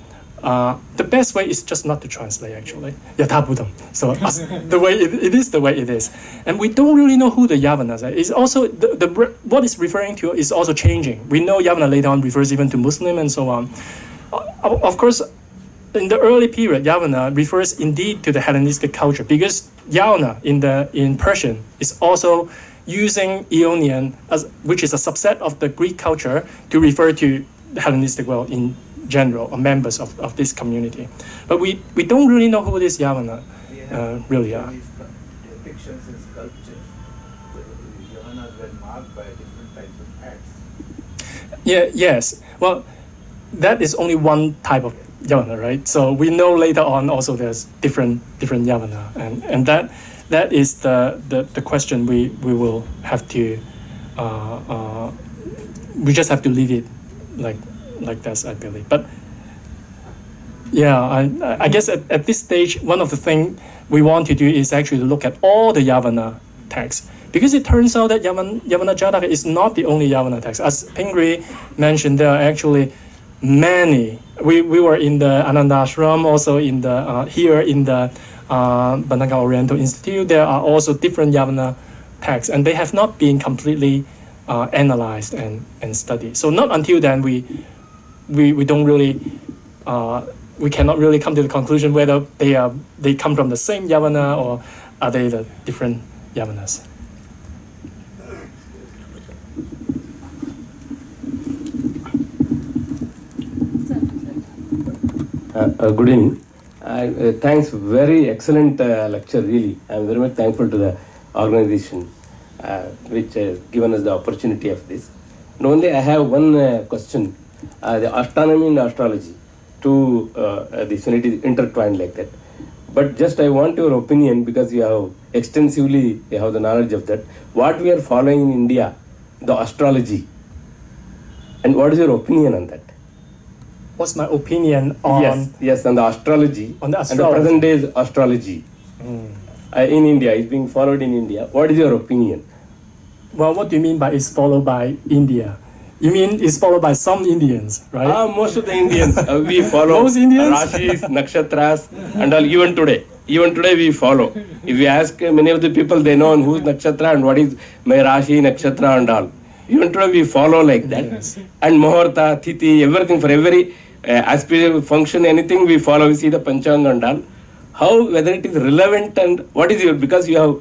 The best way is just not to translate actually. Yathabudam. So the way it is the way it is, and we don't really know who the Yavanas are. It's also what it's referring to is also changing. We know Yavana later on refers even to Muslim and so on. Of course, in the early period, Yavana refers indeed to the Hellenistic culture because Yavana in Persian is also using Ionian which is a subset of the Greek culture to refer to the Hellenistic world in general, or members of this community. But we don't really know who this Yavana really are. Depictions in sculpture. The Yavanas were marked by different types of hats. Yes. Well, that is only one type of Yavana, right? So we know later on also there's different Yavana, and that is the question we will have to we just have to leave it like this, I believe. But yeah, I guess at this stage, one of the things we want to do is actually look at all the Yavana texts, because it turns out that Yavana Jataka is not the only Yavana text. As Pingri mentioned, there are actually many. We were in the Ananda Ashram, also in the here in the Bananga Oriental Institute. There are also different Yavana texts, and they have not been completely analyzed and studied. So not until then we don't really we cannot really come to the conclusion whether they come from the same Yavana or are they the different Yavanas. Good evening. Thanks, very excellent lecture, really. I'm very much thankful to the organization which has given us the opportunity of this. And only I have one question. The astronomy and astrology, this unit is intertwined like that. But just I want your opinion, because you have the knowledge of that. What we are following in India, the astrology, and what is your opinion on that? What's my opinion on yes on the astrology, on the and the present day's astrology in India is being followed in India? What is your opinion? Well, what do you mean by is followed by India? You mean it's followed by some Indians, right? Most of the Indians we follow. Most Indians? Rashis, nakshatras, and all. Even today we follow. If you ask many of the people, they know who's nakshatra and what is my Rashi, nakshatra and all. Even today we follow like that. Yes. And Muhurta, Tithi, everything, for every aspect, function, anything we follow. We see the Panchanga and all. How, whether it is relevant, and what is your, because you have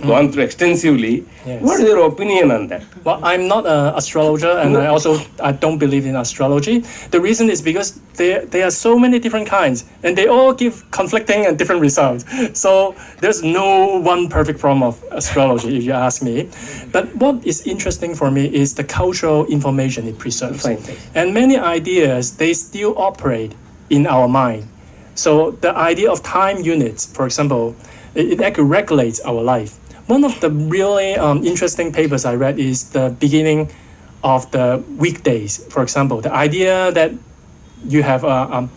gone through extensively, Yes. What is your opinion on that? Well, I'm not an astrologer, and I don't believe in astrology. The reason is because there are so many different kinds, and they all give conflicting and different results. So there's no one perfect form of astrology, if you ask me. But what is interesting for me is the cultural information it preserves. Fine. And many ideas, they still operate in our mind. So the idea of time units, for example, it actually regulates our life. One of the really interesting papers I read is the beginning of the weekdays. For example, the idea that you have a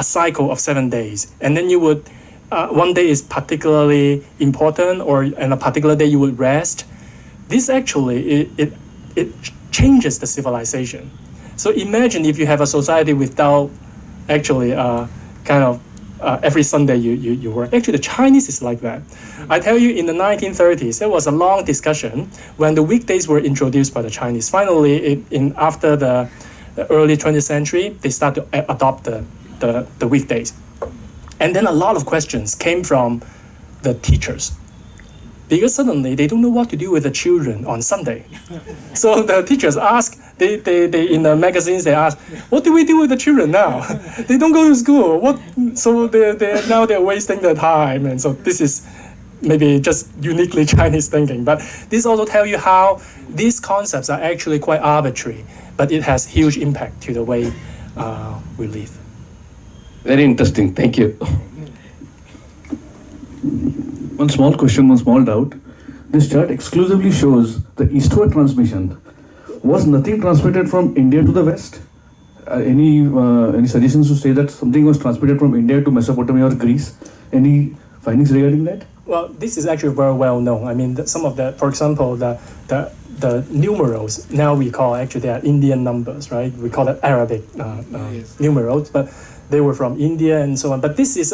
cycle of 7 days, and then you would one day is particularly important, and a particular day you would rest. This actually it changes the civilization. So imagine if you have a society without actually kind of every Sunday you work. Actually, the Chinese is like that. I tell you, in the 1930s, there was a long discussion when the weekdays were introduced by the Chinese. Finally, after the early 20th century, they start to adopt the weekdays. And then a lot of questions came from the teachers, because suddenly they don't know what to do with the children on Sunday. So the teachers ask, they in the magazines they ask, what do we do with the children now? They don't go to school. So they're wasting their time, and so this is maybe just uniquely Chinese thinking, but this also tell you how these concepts are actually quite arbitrary, but it has huge impact to the way we live. Very interesting. Thank you. One small question, one small doubt. This chart exclusively shows the eastward transmission. Was nothing transmitted from India to the west? Any suggestions to say that something was transmitted from India to Mesopotamia or Greece? Any findings regarding that? Well, this is actually very well known. I mean, some of the, for example, the numerals, now we call actually they are Indian numbers, right? We call it Arabic numerals, but they were from India and so on. But this is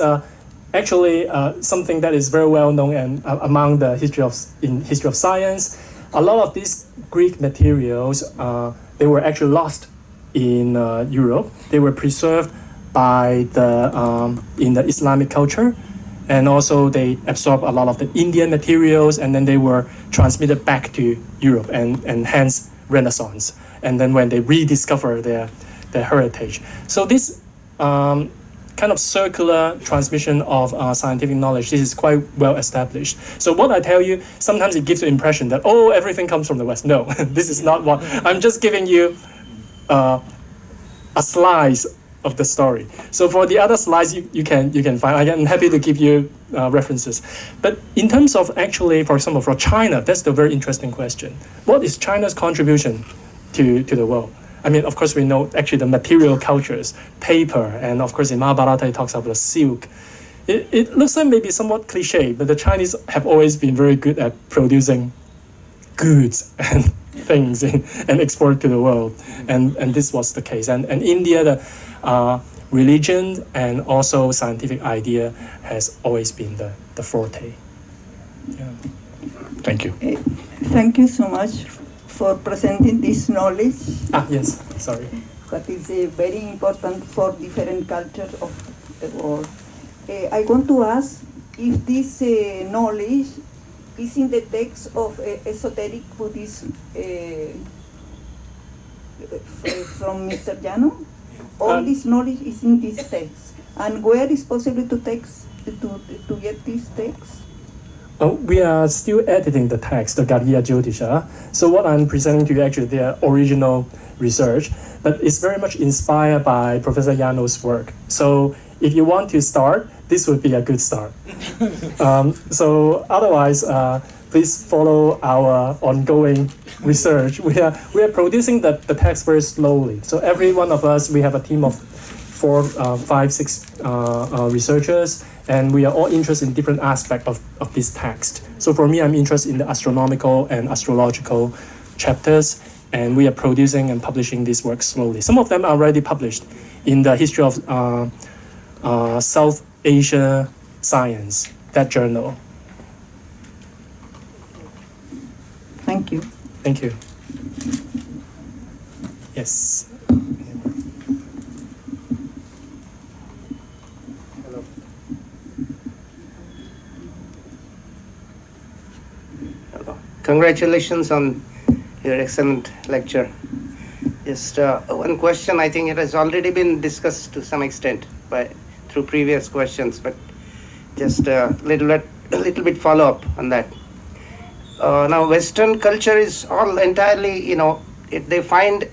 actually something that is very well known and among the history of science. A lot of these Greek materials, they were actually lost in Europe. They were preserved by in the Islamic culture, and also they absorbed a lot of the Indian materials, and then they were transmitted back to Europe, and hence Renaissance. And then when they rediscover their heritage, so this kind of circular transmission of scientific knowledge, this is quite well established. So what I tell you, sometimes it gives the impression that, oh, everything comes from the West. No, this is not what, I'm just giving you a slice of the story. So for the other slides, you can find, I'm happy to give you references. But in terms of actually, for example, for China, that's the very interesting question. What is China's contribution to the world? I mean, of course, we know actually the material cultures, paper, and of course in Mahabharata it talks about the silk. It looks like maybe somewhat cliche, but the Chinese have always been very good at producing goods and things and export to the world, and this was the case. And India, the religion and also scientific idea has always been the forte. Yeah. Thank you. Thank you so much for presenting this knowledge. Yes, sorry. That is very important for different cultures of the world. I want to ask if this knowledge is in the text of esoteric Buddhism from Mr. Llano. All this knowledge is in this text. And where is possible to get this text? We are still editing the text, the Gargiyajyotisa. So what I'm presenting to you actually their original research, but it's very much inspired by Professor Llano's work. So if you want to start, this would be a good start. So otherwise, please follow our ongoing research. We are producing the text very slowly. So every one of us, we have a team of 4, 5, 6 researchers, and we are all interested in different aspects of this text. So for me, I'm interested in the astronomical and astrological chapters, and we are producing and publishing this work slowly. Some of them are already published in the History of South Asia Science, that journal. Thank you. Thank you. Yes. Congratulations on your excellent lecture. Just one question, I think it has already been discussed to some extent through previous questions, but just a little bit follow up on that. Now, Western culture is all entirely, they find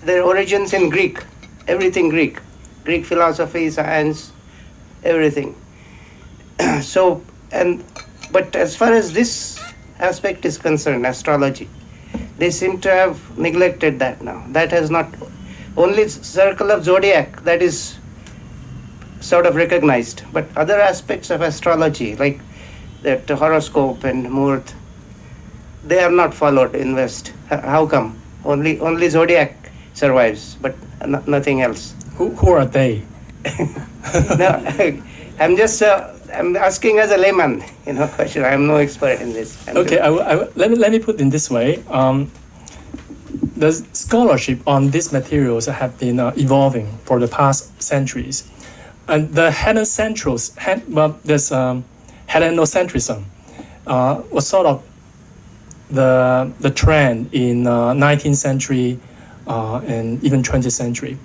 their origins in Greek, everything Greek philosophy, science, everything. But as far as this aspect is concerned, astrology, they seem to have neglected that now. That has not, only circle of zodiac, that is sort of recognized, but other aspects of astrology, like that horoscope and muhurt, they are not followed in West. How come? Only zodiac survives, but nothing else. Who are they? No, I'm just I'm asking as a layman, question. I'm no expert in this. Okay, let me put it in this way. The scholarship on these materials have been evolving for the past centuries, and the Hellenocentrism was sort of the trend in 19th century and even 20th century.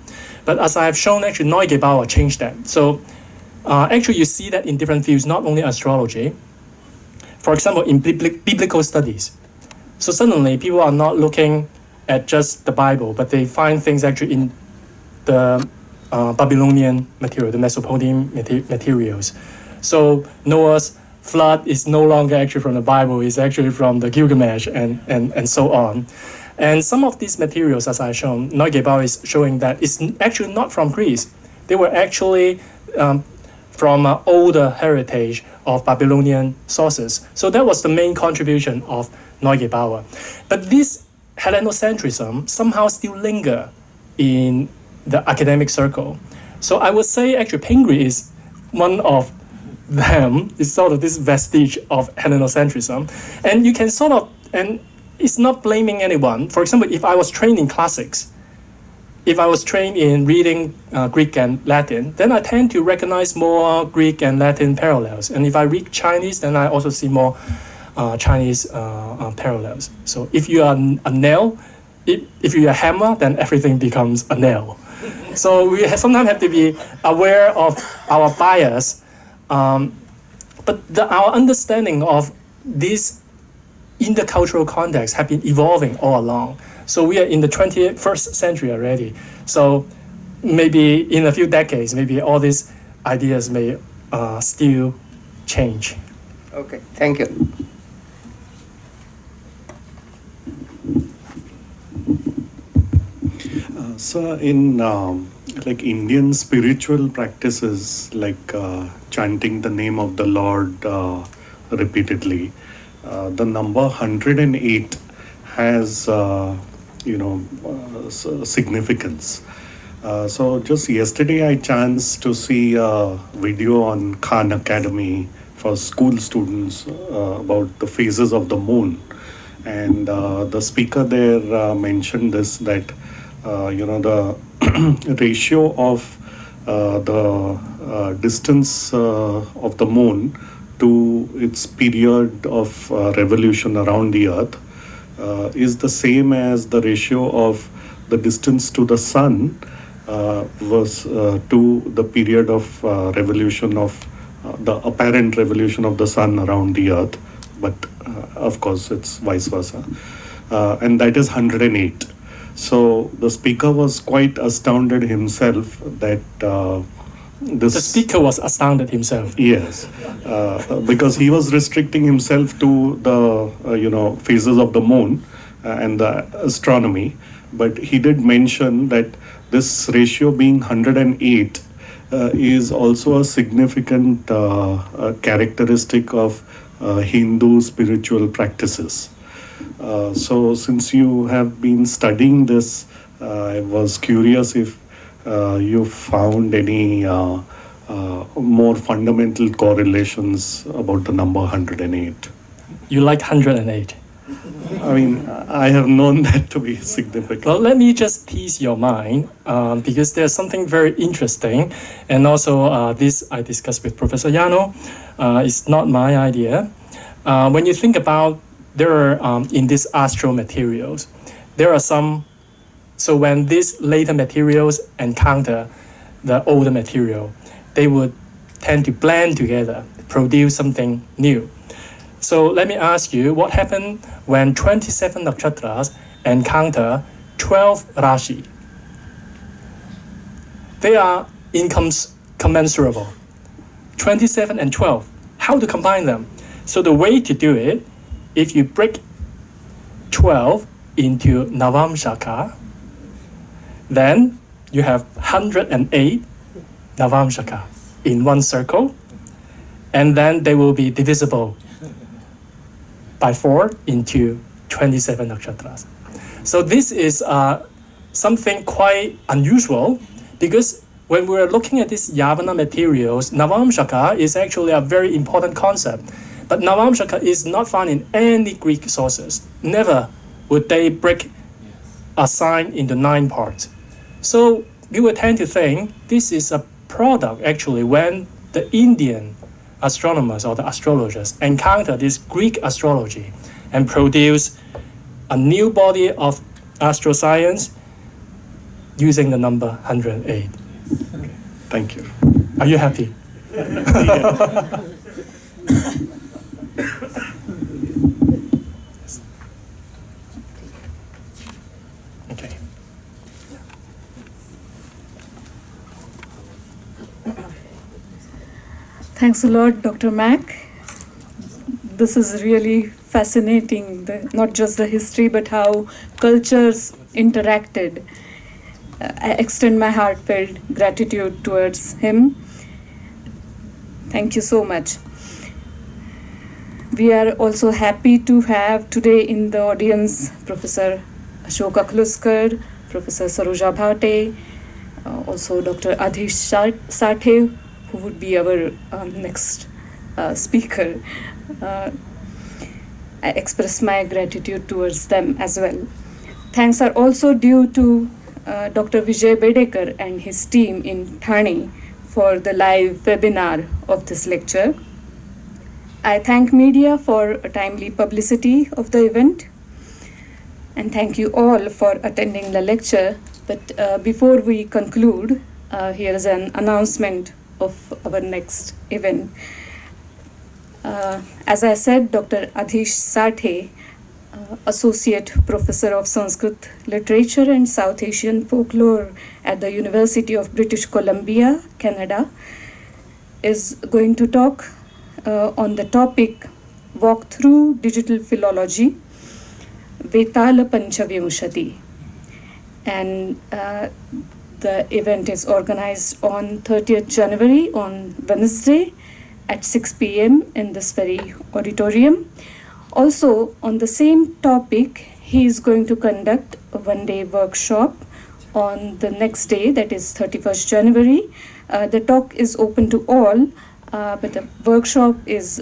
But as I have shown, actually Neugebauer changed that. So actually you see that in different fields, not only astrology, for example, in biblical studies. So suddenly people are not looking at just the Bible, but they find things actually in the Babylonian material, the Mesopotamian materials. So Noah's flood is no longer actually from the Bible, it's actually from the Gilgamesh and so on. And some of these materials, as I've shown, Neugebauer is showing that it's actually not from Greece. They were actually from an older heritage of Babylonian sources. So that was the main contribution of Neugebauer. But this Hellenocentrism somehow still linger in the academic circle. So I would say actually Pingree is one of them, is sort of this vestige of Hellenocentrism. And you can sort of, and it's not blaming anyone. For example, if I was trained in classics, if I was trained in reading Greek and Latin, then I tend to recognize more Greek and Latin parallels. And if I read Chinese, then I also see more Chinese parallels. So if you are a nail, if you're a hammer, then everything becomes a nail. So we sometimes have to be aware of our bias, but our understanding of this intercultural context have been evolving all along. So we are in the 21st century already. So maybe in a few decades, maybe all these ideas may still change. Okay, thank you. So in like Indian spiritual practices, like chanting the name of the Lord repeatedly, the number 108 has significance. So just yesterday I chanced to see a video on Khan Academy for school students about the phases of the moon, and the speaker there mentioned this, that the ratio of the distance of the moon to its period of revolution around the earth is the same as the ratio of the distance to the sun was to the period of revolution of the apparent revolution of the sun around the earth, but of course it's vice versa, and that is 108. So the speaker was quite astounded himself that The speaker was astounded himself. Yes, because he was restricting himself to the phases of the moon and the astronomy, but he did mention that this ratio being 108 is also a significant characteristic of Hindu spiritual practices. So since you have been studying this, I was curious if you found any more fundamental correlations about the number 108. You like 108? I mean, I have known that to be significant. Well, let me just tease your mind, because there's something very interesting, and also this I discussed with Professor Yano. It's not my idea. When you think about, there are in these astral materials, there are some. So when these later materials encounter the older material, they would tend to blend together, produce something new. So let me ask you, what happened when 27 nakshatras encounter 12 rashi? They are incommensurable. 27 and 12. How to combine them? So the way to do it, if you break 12 into Navamshaka, then you have 108 Navamshaka in one circle, and then they will be divisible by 4 into 27 nakshatras. So this is something quite unusual, because when we're looking at these Yavana materials, Navamshaka is actually a very important concept. But Navamshaka is not found in any Greek sources. Never would they break a sign into 9 parts. So you would tend to think this is a product actually when the Indian astronomers or the astrologers encounter this Greek astrology and produce a new body of astroscience using the number 108. Thank you. Are you happy? Yeah. Thanks a lot, Dr. Mack. This is really fascinating, not just the history, but how cultures interacted. I extend my heartfelt gratitude towards him. Thank you so much. We are also happy to have today in the audience Professor Ashok Akhluskar, Professor Saroja Bhate, also Dr. Adhish Sathe, who would be our next speaker. I express my gratitude towards them as well. Thanks are also due to Dr. Vijay Bedekar and his team in Thane for the live webinar of this lecture. I thank media for a timely publicity of the event, and thank you all for attending the lecture. But before we conclude, here is an announcement of our next event. As I said, Dr. Adhish Sathe, Associate Professor of Sanskrit Literature and South Asian Folklore at the University of British Columbia, Canada, is going to talk on the topic Walk Through Digital Philology, Vetala Panchavimshati. And the event is organized on 30th January, on Wednesday, at 6 p.m. in this very auditorium. Also, on the same topic, he is going to conduct a one-day workshop on the next day, that is 31st January. The talk is open to all, but the workshop is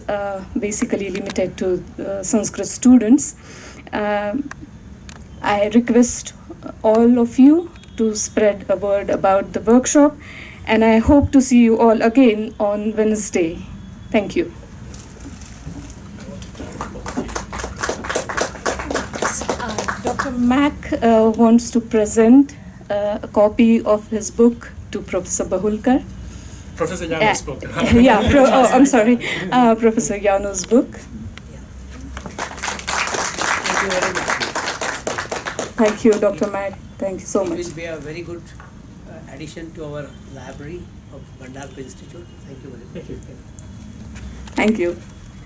basically limited to Sanskrit students. I request all of you to spread a word about the workshop, and I hope to see you all again on Wednesday. Thank you. Dr. Mack wants to present a copy of his book to Professor Bahulkar. Professor Yano's book. I'm sorry, Professor Yano's book. Thank you very much. Thank you, Dr. Mack. Thank you so much. It will be a very good addition to our library of Bandarpa Institute. Thank you very much. Thank you.